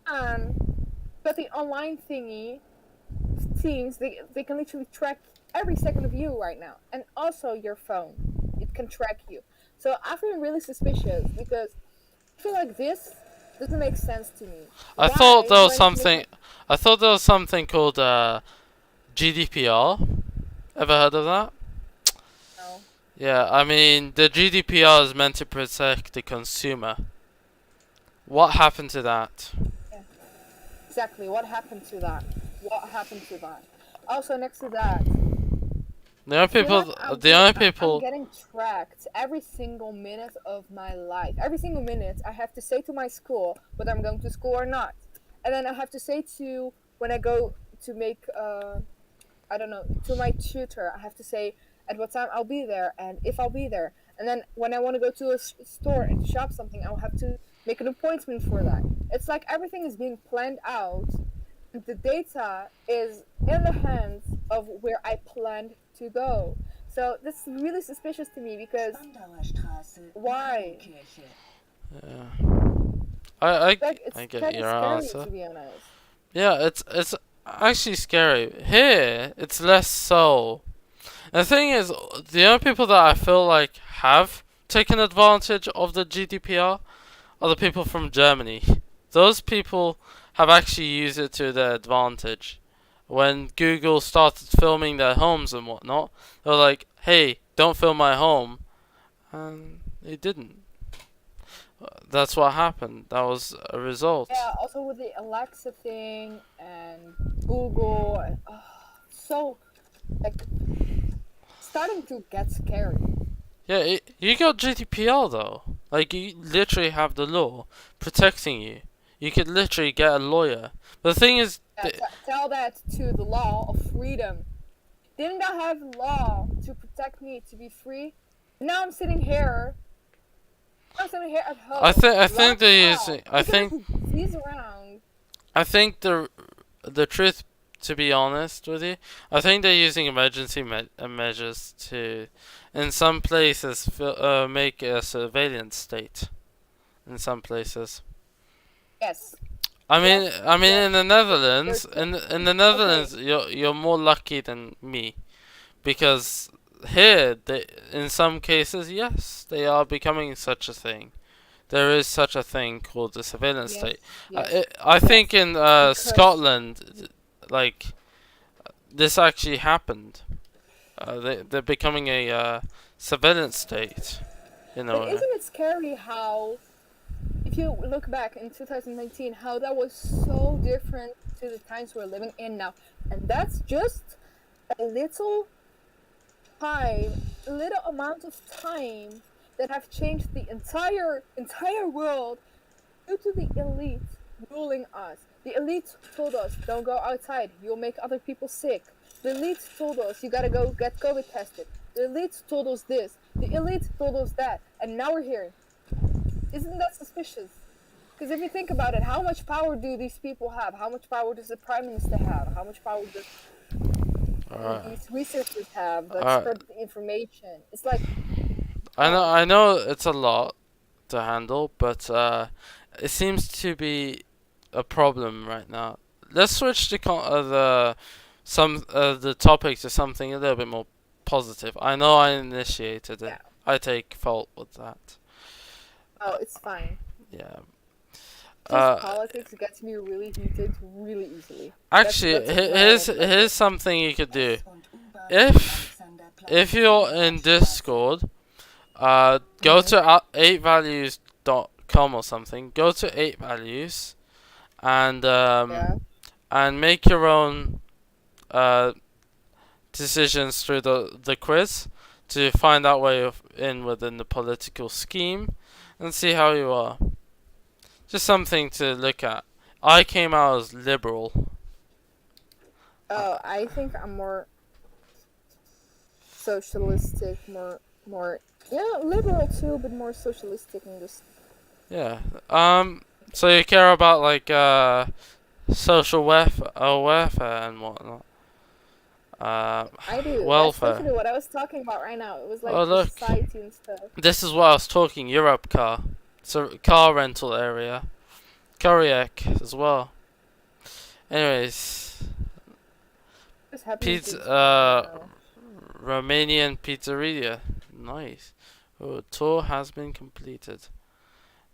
But the online thingy, teams, they can literally track every second of you right now. And also your phone. It can track you. So I've been really suspicious because I feel like this doesn't make sense to me. I thought there was something. I thought there was something called GDPR. Ever heard of that? No. Yeah, I mean the GDPR is meant to protect the consumer. What happened to that? Yeah. Exactly. What happened to that? Also, next to that. The only I feel like people, the only I'm people. getting tracked every single minute of my life. Every single minute, I have to say to my school whether I'm going to school or not, and then I have to say to when I go to make I don't know, to my tutor, I have to say at what time I'll be there and if I'll be there. And then when I want to go to a store and shop something, I'll have to make an appointment for that. It's like everything is being planned out. And the data is in the hands of where I planned to go. So this is really suspicious to me because why? Yeah. I, Like I it's get kind of your scary answer. to be honest. Yeah, it's actually scary. Here, it's less so. The thing is, the only people that I feel like have taken advantage of the GDPR are the people from Germany. Those people have actually used it to their advantage. When Google started filming their homes and whatnot, they were like, "Hey, don't film my home," and they didn't. That's what happened. That was a result. Yeah, also with the Alexa thing and Google and so like starting to get scary. Yeah, you got GDPR though. Like you literally have the law protecting you. You could literally get a lawyer. But the thing is, Yeah, tell that to the law of freedom. Didn't I have law to protect me to be free? Now I'm sitting here. I'm sitting here at home, I think locked they're out. using. I cannot seize around. I think the truth, to be honest with you, I think they're using emergency measures to, in some places, make a surveillance state. In some places. Yes, yes, I mean, yes. in the They're Netherlands, in the okay. Netherlands, you're more lucky than me, because here, in some cases, yes, they are becoming such a thing. There is such a thing called the surveillance Yes, state. yes, I think yes. in Because Scotland, like this actually happened. They're becoming a surveillance state. You but know. isn't it scary how if you look back in 2019 how that was so different to the times we're living in now, and that's just a little amount of time that have changed the entire world due to the elite ruling us. The elite told us don't go outside, you'll make other people sick. The elite told us you gotta go get COVID tested. The elite told us this. The elite told us that, and now we're here. Isn't that suspicious? Because if you think about it, how much power do these people have? How much power does the prime minister have? How much power do Alright. these researchers have that Alright. spread the information? It's like, oh, I know it's a lot to handle, but it seems to be a problem right now. Let's switch the topic to something a little bit more positive. I know I initiated it. yeah. I take fault with that. Oh, it's fine. Yeah. Just Uh, politics gets me really heated really easily. Actually, That's why I don't like here's it. something you could do. If you're in Discord, go Mm-hmm. to 8values.com or something. Go to 8values and Yeah. make your own uh decisions through the quiz to find out where you're in within the political scheme and see how you are. Just something to look at. I came out as liberal. Uh, Oh, I think I'm more socialistic, more yeah, liberal too, but more socialistic and just yeah. So you care about like social welfare and whatnot. I do. That's Welfare. literally what I was talking about right now. It was Oh like the look, society and stuff. this is what I was talking. Europe car. So car rental area. Koriak as well. Anyways, What's happening to pizza. the screen right now? Romanian pizzeria. Nice. Oh, tour has been completed.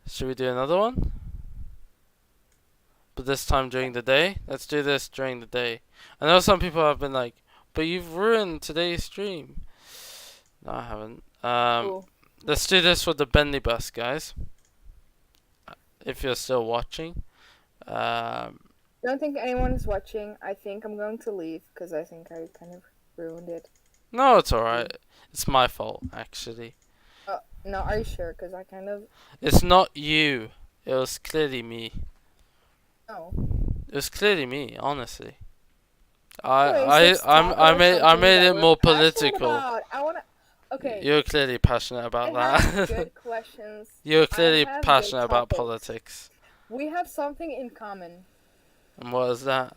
Should we do another one? But this time during the day? Let's do this during the day. I know some people have been like, but you've ruined today's stream. No, I haven't. Cool. Let's do this with the Bentley bus, guys. If you're still watching. Um, Don't think anyone is watching. I think I'm going to leave because I think I kind of ruined it. No, it's alright. It's my fault, actually. No, are you sure? Because I kind of. It's not you. It was clearly me. No. It was clearly me, honestly. Anyways, let's talk about I something made that it we're more passionate political. about. I wanna. Okay, You're clearly passionate I about have that. good questions. You're I clearly have good passionate about topics. politics. We have something in common. And what is that?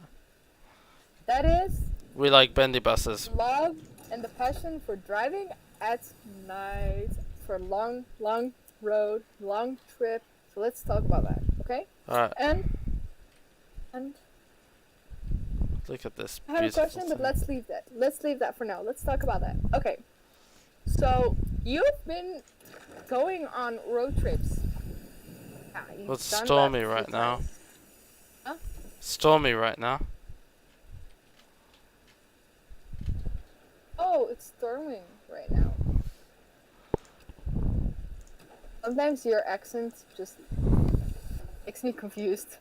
That is We like bendy buses. love and the passion for driving at night for long road, long trip. So let's talk about that, okay? Alright, And look at this I have a beautiful question, but thing. let's leave that. Let's leave that for now. Let's talk about that. Okay. So you've been going on road trips. Yeah, you've It's done stormy that a few right now. times. Huh? Stormy right now. Oh, it's storming right now. Sometimes your accent just makes me confused.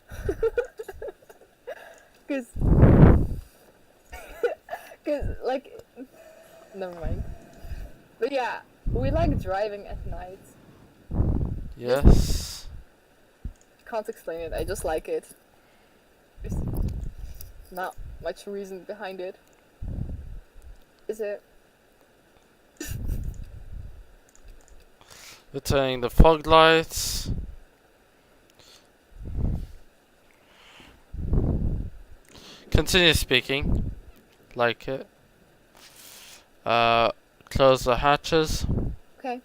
Cause, like, never mind. But yeah, we like driving at night. Yes. Can't explain it. I just like it. There's not much reason behind it. Is it? We're turning the fog lights. Continue speaking. Like it. Close the hatches. Okay.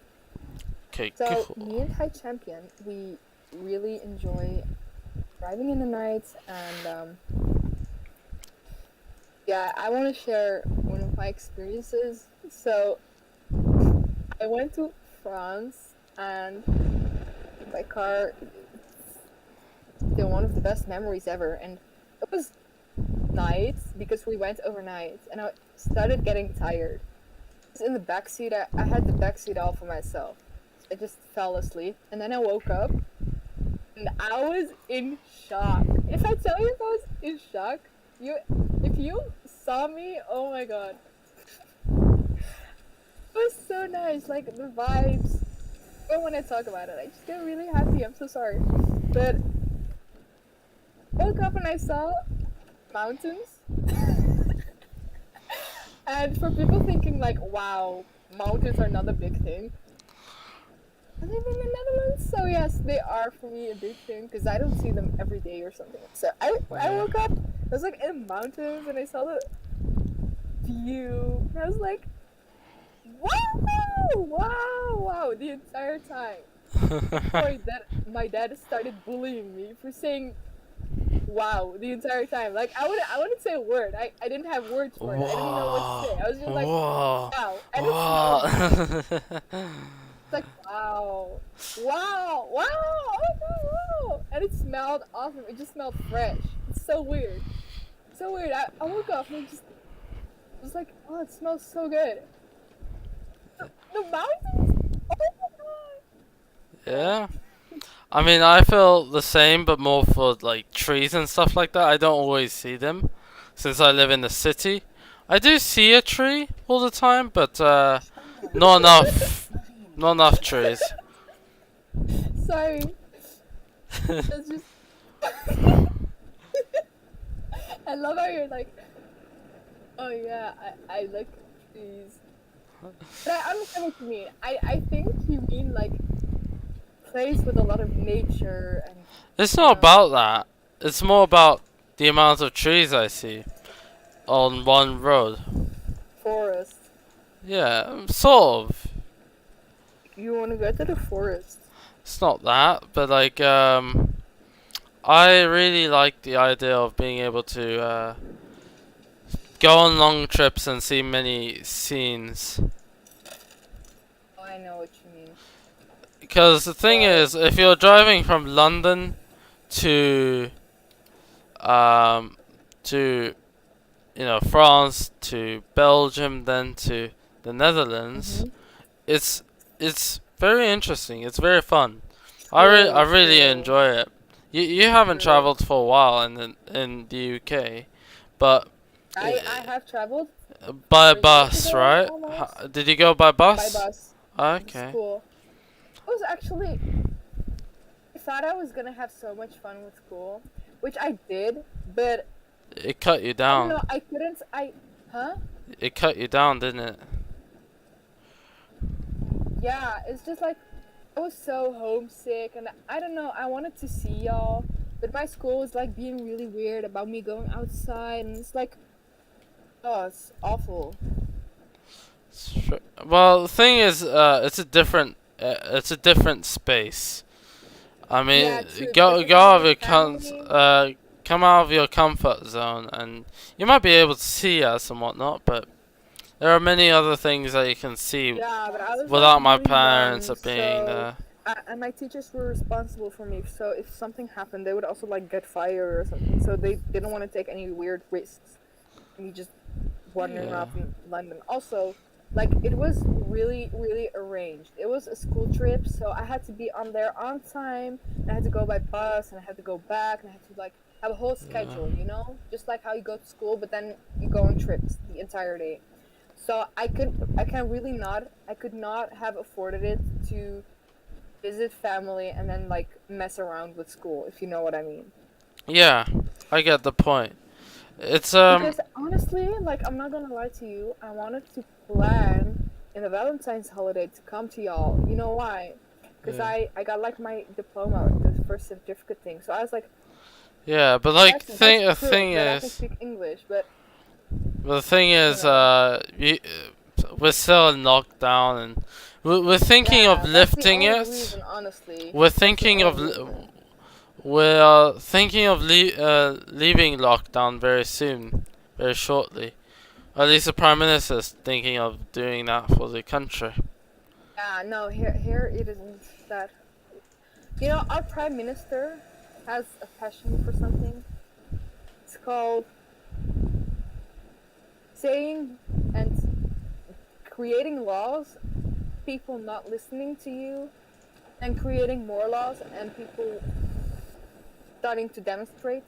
Okay, So cool. me and High Champion, we really enjoy driving in the night, and yeah, I want to share one of my experiences. So I went to France, and by car, still one of the best memories ever. And it was night because we went overnight, and I started getting tired. I was in the back seat. I had the back seat all for myself. I just fell asleep, and then I woke up, and I was in shock. If I tell you if I was in shock, if you saw me, oh my god, it was so nice. Like the vibes. But when I talk about it, I just get really happy. I'm so sorry, but I woke up and I saw mountains. And for people thinking like, wow, mountains are not a big thing. I live in the Netherlands, so yes, they are for me a big thing because I don't see them every day or something. So I woke up, I was like in the mountains and I saw the view, and I was like, wow, the entire time. My dad started bullying me for saying wow the entire time. Like I wouldn't say a word. I didn't have words for it. I didn't know what to say. I was just like Whoa. wow, and it smelled Whoa. it's like wow, oh my god, wow, and it smelled awesome. It just smelled fresh. It's so weird, so weird. I woke up and it was like, oh, it smells so good. The mountains, oh my god. Yeah. I mean, I feel the same, but more for like trees and stuff like that. I don't always see them, since I live in the city. I do see a tree all the time, but not enough. Not enough trees. Sorry, that's just. I love how you're like, oh yeah, I like trees. But I understand what you mean. I think you mean like place with a lot of nature and It's not about that. It's more about the amount of trees I see on one road. forest. Yeah, sort of. You want to go to the forest? It's not that, but like, I really like the idea of being able to go on long trips and see many scenes. Oh, I know what you mean. Because the thing Well, is, if you're driving from London to um to France to Belgium, then to the Netherlands, mhm. it's very interesting. It's very fun. I True, really true, enjoy it. You haven't true. traveled for a while in the UK, but I have traveled By a year bus, ago right? almost. Did you go by By bus? bus to Okay. school. It was actually, I thought I was gonna have so much fun with school, which I did, but It cut you I don't know, down. I couldn't, huh? It cut you down, didn't it? Yeah, it's just like, I was so homesick, and I don't know, I wanted to see y'all, but my school was like being really weird about me going outside, and it's like, oh, it's awful. Well, the thing is, it's a different space. I Yeah, mean, true, because go with go out of my your family, come out of your comfort zone, and you might be able to see us and whatnot, but there are many other things that you can see yeah, but I was like without my really parents young, being so there. and my teachers were responsible for me. So if something happened, they would also like get fired or something. So they didn't want to take any weird risks. Me just wandering Yeah. around in London. Also, like it was really arranged. It was a school trip, so I had to be on there on time. And I had to go by bus, and I had to go back, and I had to like have a whole Yeah. schedule. You know, just like how you go to school, but then you go on trips the entire day. So I could not have afforded it to visit family and then like mess around with school, if you know what I mean. Yeah, I get the point. It's Because honestly, like I'm not gonna lie to you, I wanted to plan in the Valentine's holiday to come to y'all. You know why? Because Yeah. I got like my diploma, the first certificate thing. So I was like, Yeah, but like that's the proof thing that I can is, speak English. But the thing I don't is, know. we're still in lockdown, and we're thinking of Yeah, that's the lifting only it. reason, honestly. We're That's the thinking of only reason. we're thinking of leaving lockdown very soon, very shortly. At least the prime minister's thinking of doing that for the country. Yeah, no, here it isn't that. You know, our prime minister has a passion for something. It's called saying and creating laws, people not listening to you, and creating more laws and people starting to demonstrate.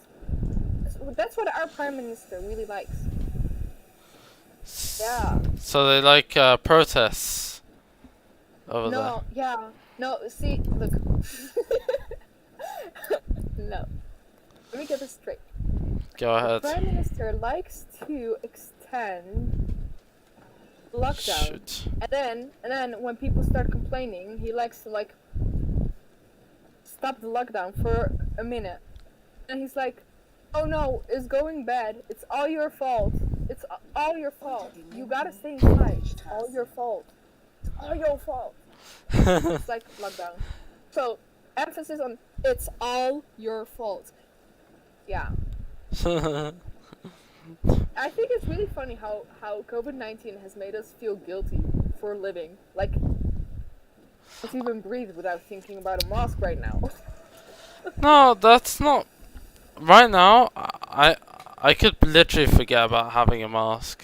That's what our prime minister really likes. Yeah. So they like protests over there. No, yeah. No, see, look. No. Let me get this straight. Go The ahead. prime minister likes to extend lockdown. Shoot. And then when people start complaining, he likes to like stop the lockdown for a minute. And he's like, "Oh no, it's going bad. It's all your fault. It's all your fault. You gotta stay inside. It's all your fault. It's all your fault." It's like lockdown. So emphasis on it's all your fault. Yeah. I think it's really funny how COVID-19 has made us feel guilty for living. Like, can't even breathe without thinking about a mask right now. No, that's not. Right now, I could literally forget about having a mask.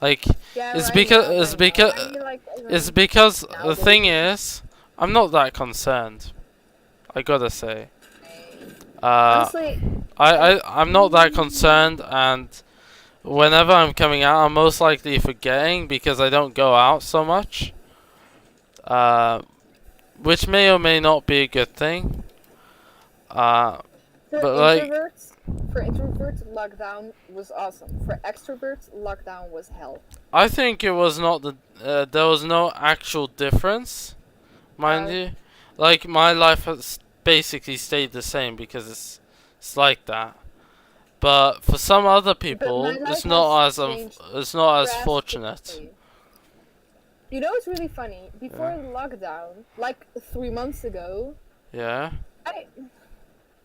Like, Yeah, it's right now, because it's right now. because I mean, like, it's because the nowadays. thing is, I'm not that concerned. I gotta say. Uh, Honestly, I'm not that concerned, and whenever I'm coming out, I'm most likely forgetting because I don't go out so much. Uh, which may or may not be a good thing. Uh, for but like, introverts, for introverts, lockdown was awesome. For extroverts, lockdown was hell. I think it was not there was no actual difference, mind Uh, you. Like my life has basically stayed the same because it's like that. But for some other but my people, life has changed it's not as fortunate. drastically. You know, it's really funny. Before Yeah. the lockdown, like 3 months ago, Yeah. I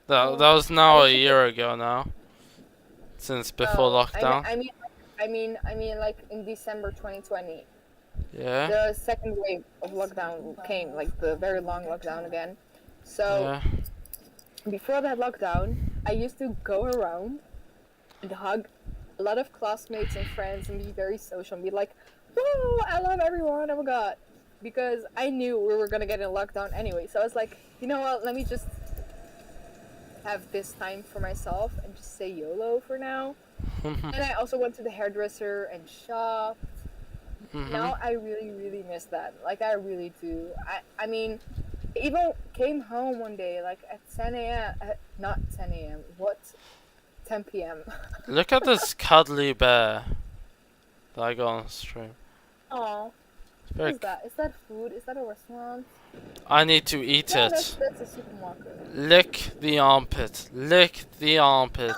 That was I now a was just year ago now, since before no. lockdown. I mean, like in December 2020, Yeah. the second wave of lockdown came, like the very long lockdown again. So Yeah. before that lockdown, I used to go around and hug a lot of classmates and friends and be very social and be like, "Whoa, I love everyone! Oh my god!" Because I knew we were gonna get in lockdown anyway. So I was like, you know what? Let me just have this time for myself and just say YOLO for now. And I also went to the hairdresser and shopped. Mhm. Now I really, really miss that. Like I really do. I mean, I even came home one day like at 10 a.m. Not 10 a.m. What? 10 p.m. Look at this cuddly bear that I got on stream. Oh, It's what very is that? Is that food? Is that a restaurant? I need to eat No, it. that's a supermarket. Lick the armpit. Lick the armpit.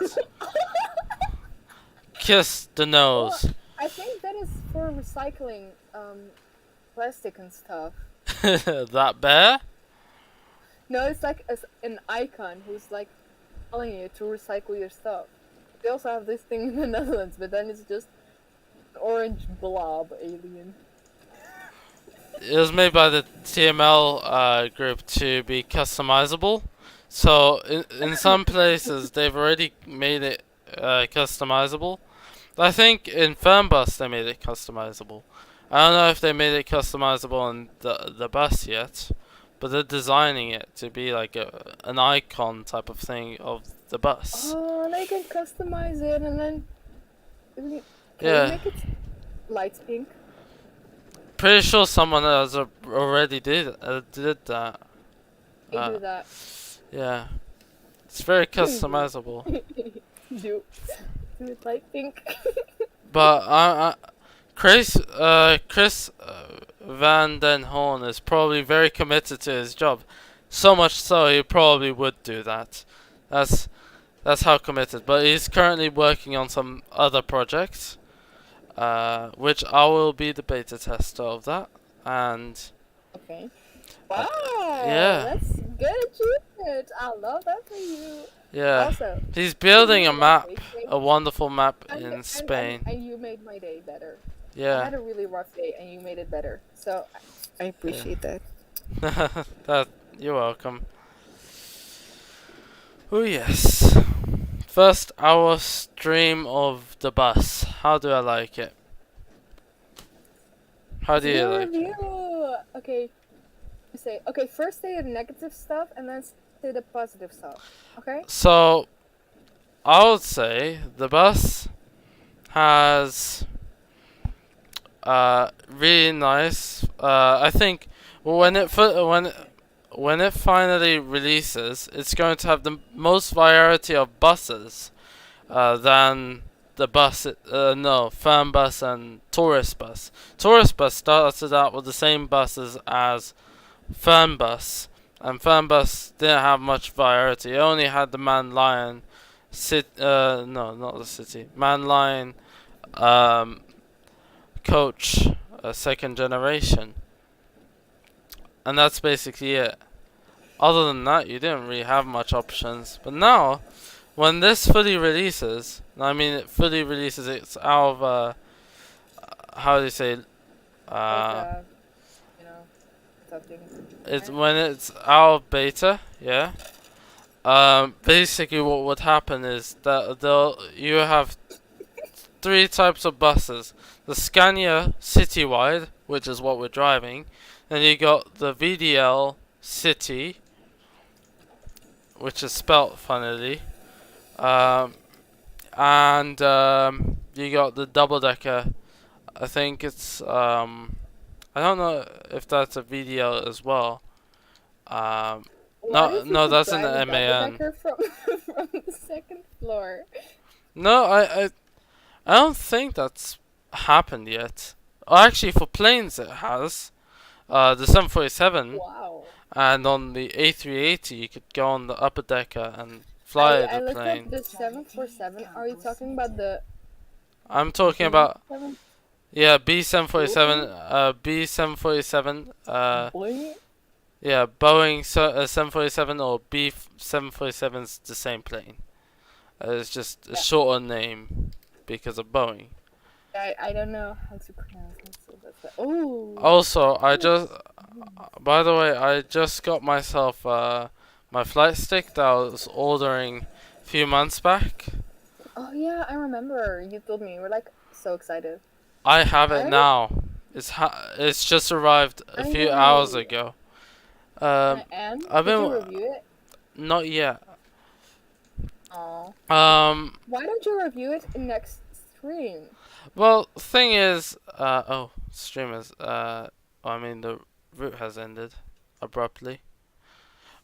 Kiss the Well, nose. I think that is for recycling plastic and stuff. That bear? No, it's like an icon who's like telling you to recycle your stuff. They also have this thing in the Netherlands, but then it's just an orange blob alien. It was made by the TML group to be customizable. So in some places they've already made it customizable. I think in Fernbus they made it customizable. I don't know if they made it customizable on the bus yet, but they're designing it to be like an icon type of thing of the bus. Oh, and I can customize it, and then can we Yeah, make it light pink? pretty sure someone else already did that. I Uh, do that. yeah, it's very customizable. do do it light pink. But Chris Van Den Horn is probably very committed to his job, so much so he probably would do that. That's that's how committed. But he's currently working on some other projects, which I will be the beta tester of that. And Okay. uh, Wow, yeah, that's good achievement. I love that for you. yeah, Also, he's you building made a my map, day today, a wonderful map and, in and, and, Spain. and you made my day better. I Yeah, had a really rough day, and you made it better. So I appreciate that. that you're welcome. Oh yes. First hour stream of the bus. How do I like it? How do you Your like it? review. Okay, you say okay. First say the negative stuff, and then say the positive stuff. Okay. So, I would say the bus has really nice. I think when it finally releases, it's going to have the most variety of buses than the bus. No, firm bus and tourist bus. Tourist bus started out with the same buses as firm bus, and firm bus didn't have much variety. It only had the Man Lion, no, not the city. Man Lion, um, coach, second generation, and that's basically it. Other than that, you didn't really have much options. But now, when this fully releases, I mean it fully releases, it's out of how do you say, uh, Like you know, something. it's when it's out of beta, yeah. Basically, what would happen is that you have three types of buses: the Scania Citywide, which is what we're driving, then you got the VDL City, which is spelt funnily, um, and you got the double decker. I think it's I don't know if that's a VDL as well. Um, What no, if you no, could that's an drive a double MAN. decker from from the second floor? No, I don't think that's happened yet. Oh, actually, for planes it has. The 747 Wow. and on the A380 you could go on the upper decker and fly I the looked up plane. the 747. Are you talking about the I'm talking B about, 7? yeah, B747, Boeing? B747, Boeing? yeah, Boeing 747 or B747's the same plane. It's just a Yeah. shorter name because of Boeing. I don't know how to pronounce it, so that's oh. Also, by the way, I just got myself my flight stick that I was ordering a few months back. Oh yeah, I remember. You told me. We're like so excited. I have it Alright? now. It's just arrived a few hours Finally. ago. And I've did been you review it? not yet. Oh, Um, why don't you review it in next stream? well, thing is, streamers, I mean, the route has ended abruptly.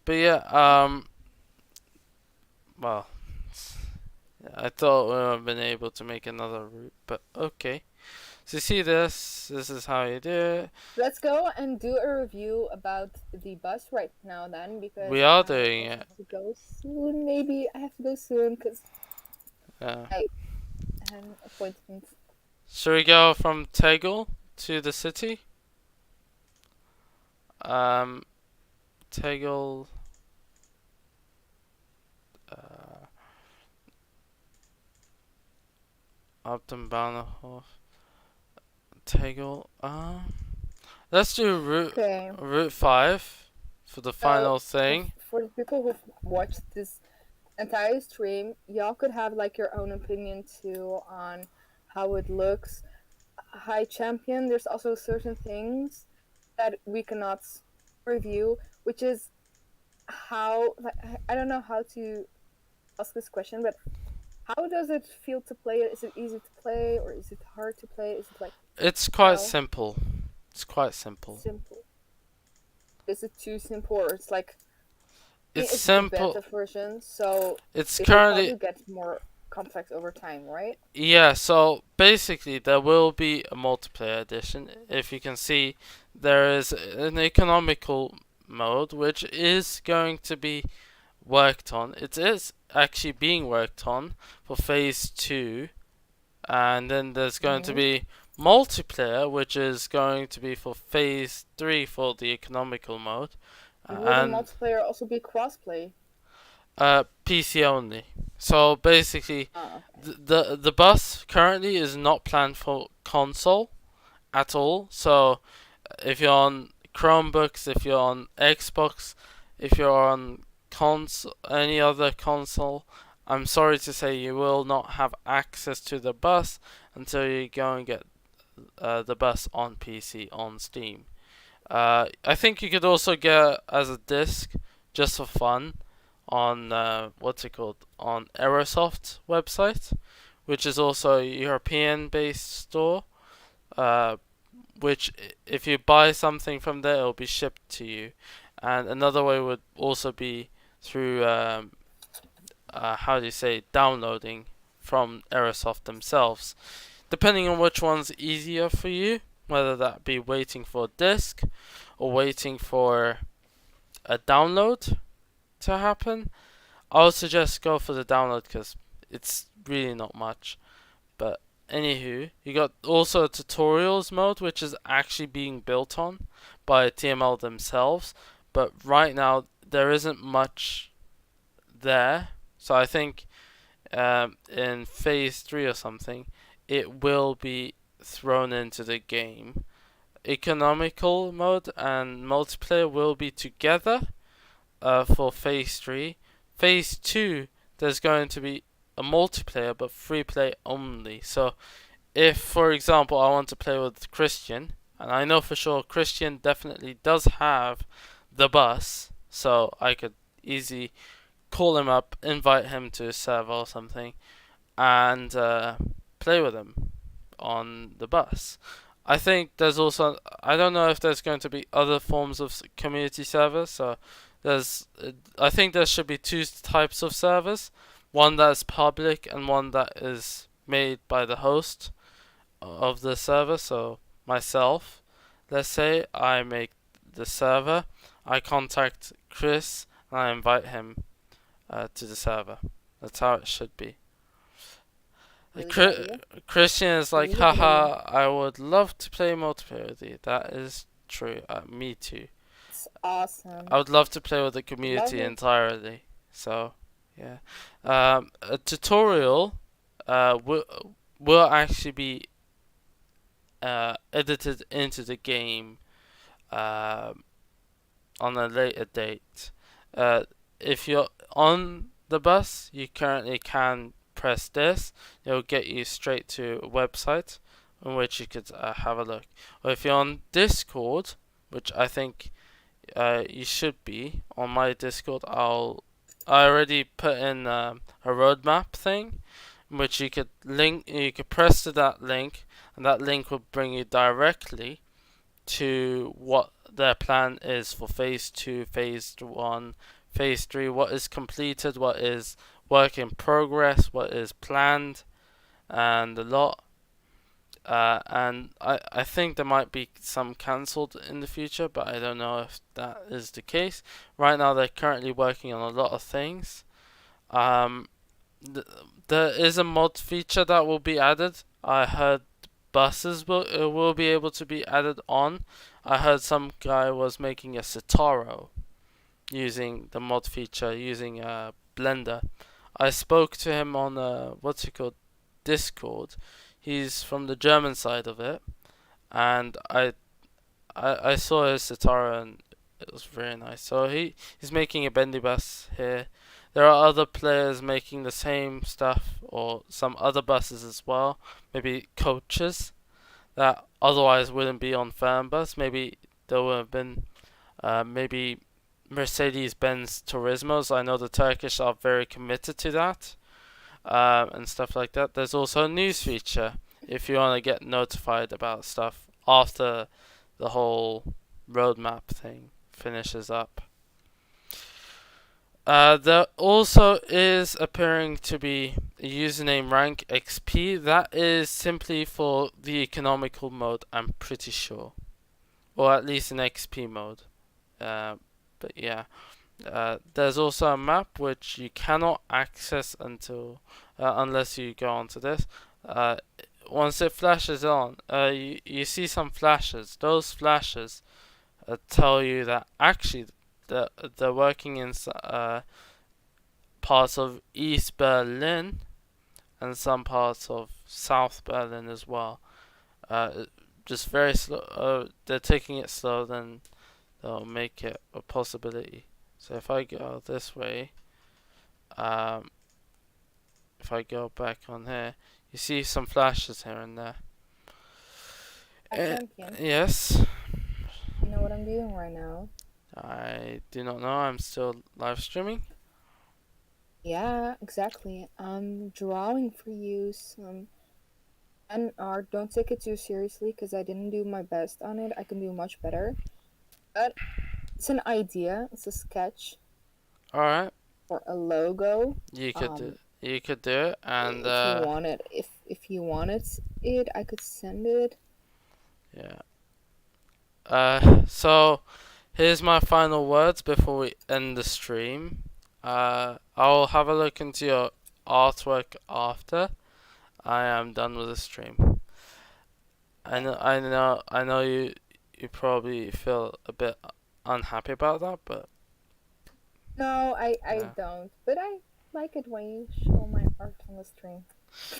But yeah, well, I thought we would have been able to make another route, but okay. So you see this, this is how you do it. Let's go and do a review about the bus right now then, We because are I doing also it. have to go soon. Maybe I have to go soon because Yeah. I had an appointment. Should we go from Tegel to the city? Um, Tegel, uh, Upton Bahnhof, Tegel. Let's do Okay, Route 5 for the so final thing. for the people who've watched this entire stream, y'all could have like your own opinion too on how it looks. High champion, there's also certain things that we cannot review, which is how, like, I don't know how to ask this question, but how does it feel to play it? Is it easy to play or is it hard to play? Is it like, It's quite well, simple. It's quite simple. simple? Is it too simple or it's like, It's it's the simple. beta version, so It's it will currently probably get more complex over time, right? Yeah, so basically there will be a multiplayer edition. If you can see, there is an economical mode which is going to be worked on. It is actually being worked on for phase 2, and then there's going to Mm-hmm. be multiplayer which is going to be for phase 3 for the economical mode, Will the and multiplayer also be crossplay? PC only. So basically Oh, okay. the bus currently is not planned for console at all. So if you're on Chromebooks, if you're on Xbox, if you're on any other console, I'm sorry to say you will not have access to the bus until you go and get the bus on PC on Steam. I think you could also get as a disc just for fun on what's it called, on Aerosoft website, which is also a European based store. Uh, which if you buy something from there, it'll be shipped to you. And another way would also be through how do you say, downloading from Aerosoft themselves. Depending on which one's easier for you, whether that be waiting for a disc or waiting for a download to happen, I would suggest go for the download because it's really not much. But anywho, you got also a tutorials mode which is actually being built on by TML themselves. But right now there isn't much there, so I think in phase 3 or something, it will be thrown into the game. Economical mode and multiplayer will be together for phase 3. Phase 2, there's going to be a multiplayer but free play only. So if, for example, I want to play with Christian, and I know for sure Christian definitely does have the bus, so I could easily call him up, invite him to a server or something, and play with him on the bus. I think there's also, I don't know if there's going to be other forms of community servers. So I think there should be two types of servers, one that's public and one that is made by the host of the server. So myself, let's say I make the server, I contact Chris and I invite him to the server. That's how it should be. Really good idea. Christian is like, Really good idea. haha, I would love to play multiplayer with you. That is true. Me too. It's I awesome. would love to play with the Love community it. entirely. So, yeah. A tutorial will actually be edited into the game uh, on a later date. Uh, if you're on the bus, you currently can press this. It'll get you straight to a website on which you could have a look. Or if you're on Discord, which I think you should be on my Discord, I'll I already put in a roadmap thing, in which you could link. You could press to that link, and that link will bring you directly to what their plan is for phase two, phase one, phase three. What is completed, what is work in progress, what is planned, and a lot. And I think there might be some cancelled in the future, but I don't know if that is the case. Right now, they're currently working on a lot of things. Um, there is a mod feature that will be added. I heard buses will be able to be added on. I heard some guy was making a Citaro using the mod feature using a Blender. I spoke to him on what's it called, Discord. He's from the German side of it, and I saw his Citaro and it was very nice. So he's making a bendy bus here. There are other players making the same stuff or some other buses as well. Maybe coaches that otherwise wouldn't be on Fernbus. Maybe there would have been maybe Mercedes-Benz Turismos. I know the Turkish are very committed to that and stuff like that. There's also a news feature if you want to get notified about stuff after the whole roadmap thing finishes up. There also is appearing to be a username rank XP. That is simply for the economical mode, I'm pretty sure. Or at least in XP mode. But yeah. There's also a map which you cannot access unless you go onto this. Once it flashes on, you see some flashes. Those flashes tell you that actually they're working in parts of East Berlin and some parts of South Berlin as well. Just very slow. They're taking it slow, then they'll make it a possibility. So if I go this way, if I go back on here, you see some flashes here and there. Champion. Yes. You know what I'm doing right now? I do not know. I'm still live streaming. Yeah, exactly. I'm drawing for you some fan art. Don't take it too seriously because I didn't do my best on it. I can do much better. But it's an idea. It's a sketch All right. for a logo. You could do it, and if you want it, if you wanted it, I could send it. Yeah. So here's my final words before we end the stream. I'll have a look into your artwork after I am done with the stream. I know you probably feel a bit unhappy about that, but No, I yeah. don't. But I like it when you show my art on the stream.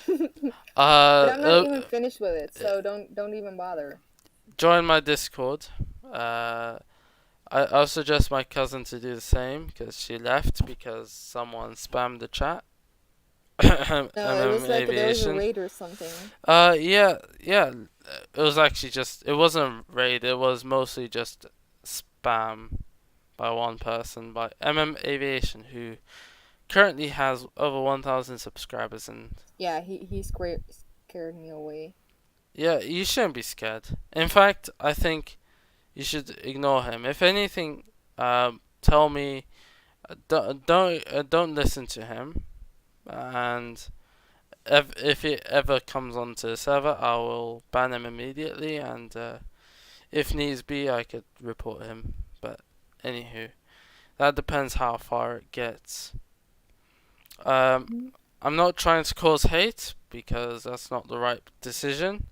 But I'm not even finished with it, so don't even bother. Join my Discord. I'll suggest my cousin to do the same because she left because someone spammed the chat. No, it was like there was a raid or something. Yeah. It was actually it wasn't a raid. It was mostly just spam by one person, by Aviation, who currently has over 1,000 subscribers. And yeah, he scared me away. Yeah, you shouldn't be scared. In fact, I think you should ignore him. If anything, tell me. Don't listen to him. And if he ever comes onto the server, I will ban him immediately. And if needs be, I could report him. But anywho, that depends how far it gets. I'm not trying to cause hate because that's not the right decision.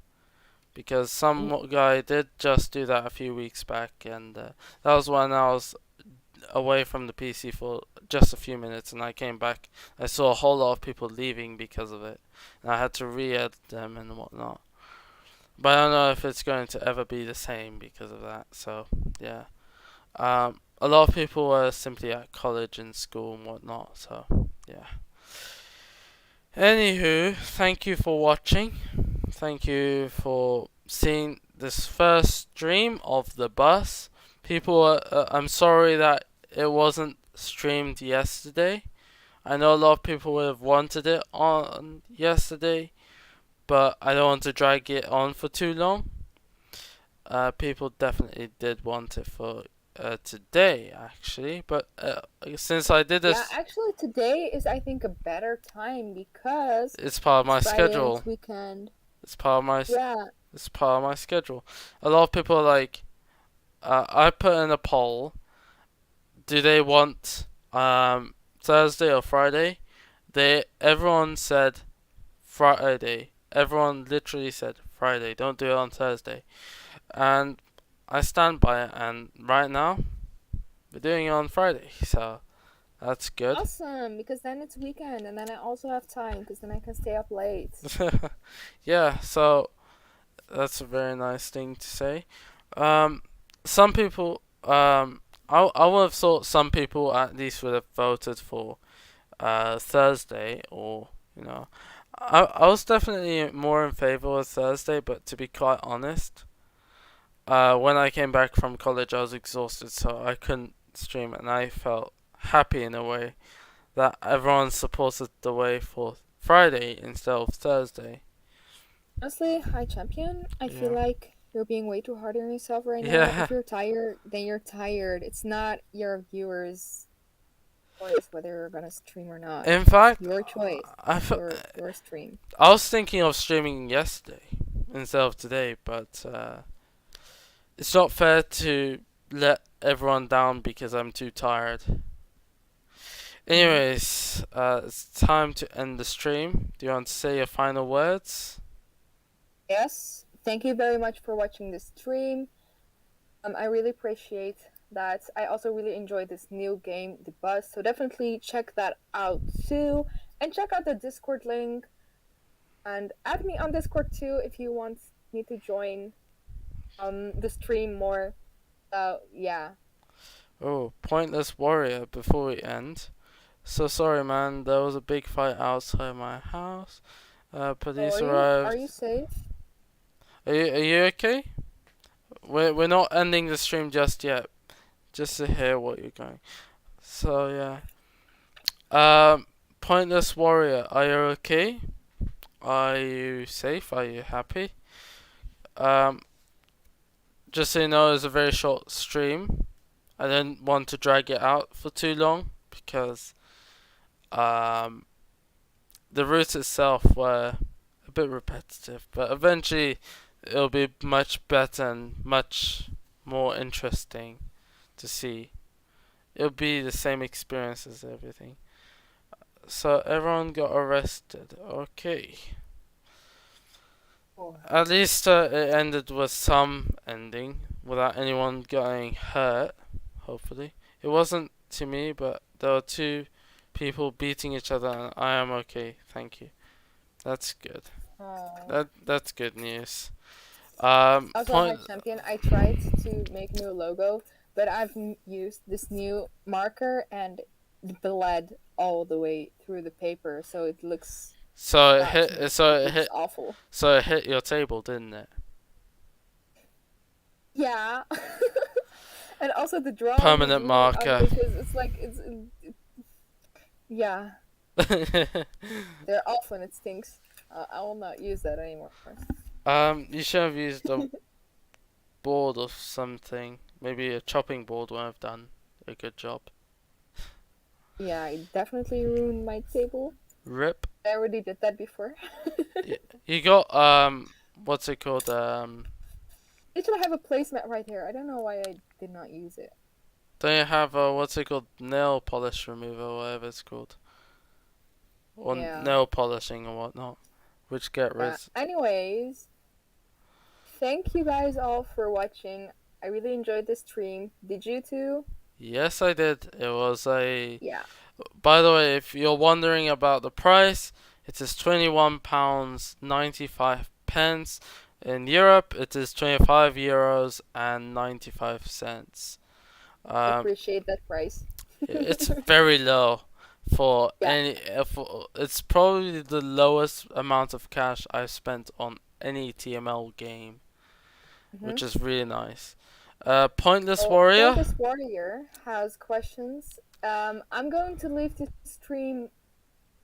Because some guy did just do that a few weeks back, and that was when I was away from the PC for just a few minutes, and I came back. I saw a whole lot of people leaving because of it, and I had to re-edit them and whatnot. But I don't know if it's going to ever be the same because of that. So yeah, a lot of people were simply at college and school and whatnot. So yeah. Anywho, thank you for watching. Thank you for seeing this first stream of the bus. People, I'm sorry that it wasn't streamed yesterday. I know a lot of people would have wanted it on yesterday, but I don't want to drag it on for too long. People definitely did want it for today, actually, but since I did Yeah, this, actually, today is, I think, a better time because it's part of it's my Friday and it's schedule. weekend. It's part of my Yeah, it's part of my schedule. A lot of people are like, I put in a poll. Do they want Thursday or Friday? Everyone said Friday. Everyone literally said Friday. Don't do it on Thursday. And I stand by it. And right now we're doing it on Friday, so that's good. awesome, because then it's weekend and then I also have time because then I can stay up late. Yeah, so that's a very nice thing to say. Um, some people, I would have thought some people at least would have voted for Thursday, or you know, I was definitely more in favor of Thursday, but to be quite honest, when I came back from college, I was exhausted, so I couldn't stream, and I felt happy in a way that everyone supported the way for Friday instead of Thursday. Honestly, hi champion, I feel Yeah. like you're being way too hard on yourself right now. Yeah. If you're tired, then you're tired. It's not your viewers' choice whether you're gonna stream or not. In It's fact, your choice. I, It's f- your stream. I was thinking of streaming yesterday instead of today, but it's not fair to let everyone down because I'm too tired. Mhm. Anyways, it's time to end the stream. Do you want to say your final words? Yes, thank you very much for watching this stream. I really appreciate that. I also really enjoyed this new game, The Buzz. So definitely check that out too. And check out the Discord link. And add me on Discord too if you want me to join the stream more. Yeah. Oh, Pointless Warrior, before we end. So sorry, man. There was a big fight outside my house. So Police are arrived. you safe? Are you okay? We're not ending the stream just yet. Just to hear what you're going. So yeah. Pointless Warrior, are you okay? Are you safe? Are you happy? Um, just so you know, it's a very short stream. I didn't want to drag it out for too long because um, the routes itself were a bit repetitive, but eventually it'll be much better and much more interesting to see. It'll be the same experience as everything. So everyone got arrested. Okay. Oh. At least it ended with some ending without anyone getting hurt. Hopefully, it wasn't to me, but there were two people beating each other, and I am okay. Thank you. That's good. Oh. That's good news. Also, hi Point. champion. I tried to make new logo, but I've used this new marker and it bled all the way through the paper, so it looks So it bad to hit. me. So It it looks hit. awful. So it hit your table, didn't it? Yeah. And also the drawing is Permanent really ugly marker. because it's like yeah, they're awful and it stinks. I will not use that anymore. You should have used a board or something. Maybe a chopping board would have done a good job. Yeah, it definitely ruined my table. Rip. I already did that before. You got what's it called? It should have a placemat right here. I don't know why I did not use it. Don't you have what's it called? Nail polish remover, whatever it's called, or Yeah. nail polishing or whatnot, which get rid. Anyways, thank you guys all for watching. I really enjoyed this stream. Did you too? Yes, I did. It was a. Yeah. By the way, if you're wondering about the price, it is £21.95. In Europe, it is €25 and 95 cents. I Um, appreciate that price. it's very low for Yeah. it's probably the lowest amount of cash I've spent on any TML game, Mm-hmm. which is really nice. Pointless So, Warrior. Pointless Warrior has questions I'm going to leave the stream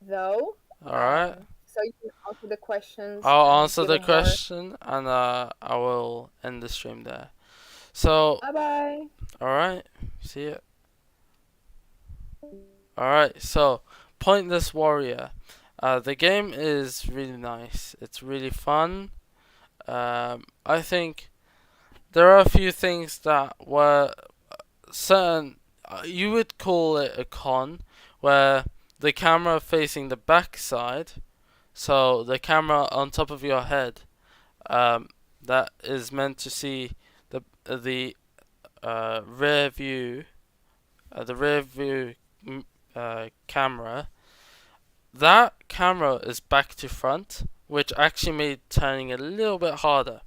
though. Alright. So you can answer the questions I'll and answer give the them more. question and I will end the stream there. So, Bye bye. alright. See ya. Alright, so Pointless Warrior. The game is really nice. It's really fun. I think there are a few things that were certain. You would call it a con, where the camera facing the back side, so the camera on top of your head, that is meant to see the rear view, camera. That camera is back to front, which actually made turning a little bit harder.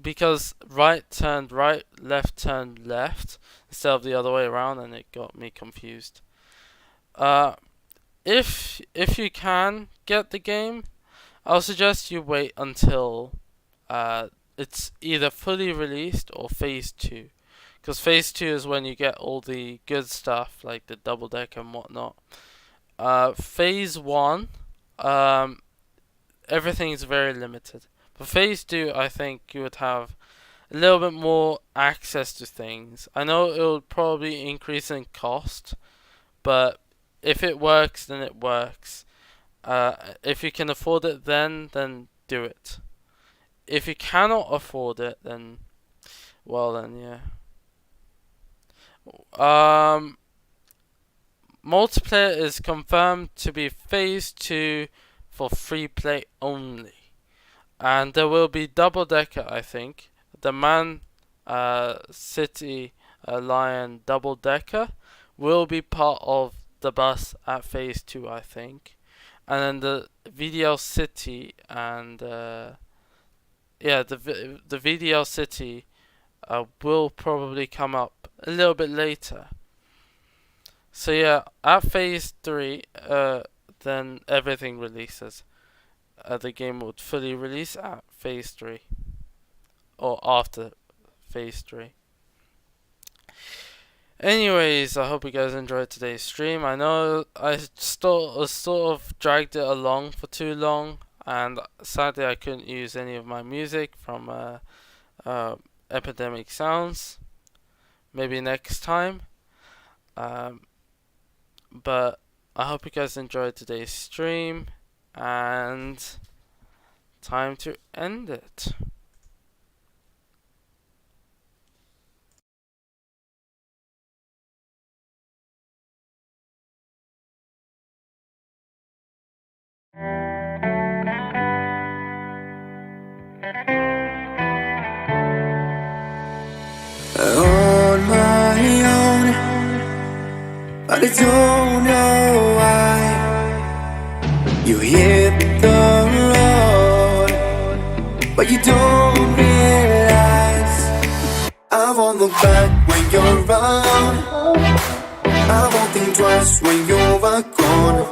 Because right turned right, left turned left, instead of the other way around, and it got me confused. Uh, if you can get the game, I'll suggest you wait until it's either fully released or Phase 2. Because Phase 2 is when you get all the good stuff, like the double deck and whatnot. Phase 1, everything is very limited. But Phase 2, I think you would have a little bit more access to things. I know it will probably increase in cost, but if it works, then it works. If you can afford it, then do it. If you cannot afford it, then well, then yeah. Multiplayer is confirmed to be Phase 2 for free play only. And there will be double decker, I think. The Man City Lion double decker will be part of the bus at Phase 2, I think. And then the VDL City and the VDL City will probably come up a little bit later. So yeah, at Phase 3, then everything releases. The game would fully release at Phase 3. Or after Phase 3. Anyways, I hope you guys enjoyed today's stream. I know I sort of dragged it along for too long, and sadly I couldn't use any of my music from Epidemic Sounds. Maybe next time. But I hope you guys enjoyed today's stream, and time to end it. On my own, but I don't know why. You hit the road, but you don't realize I won't look back when you're around. I won't think twice when you're gone.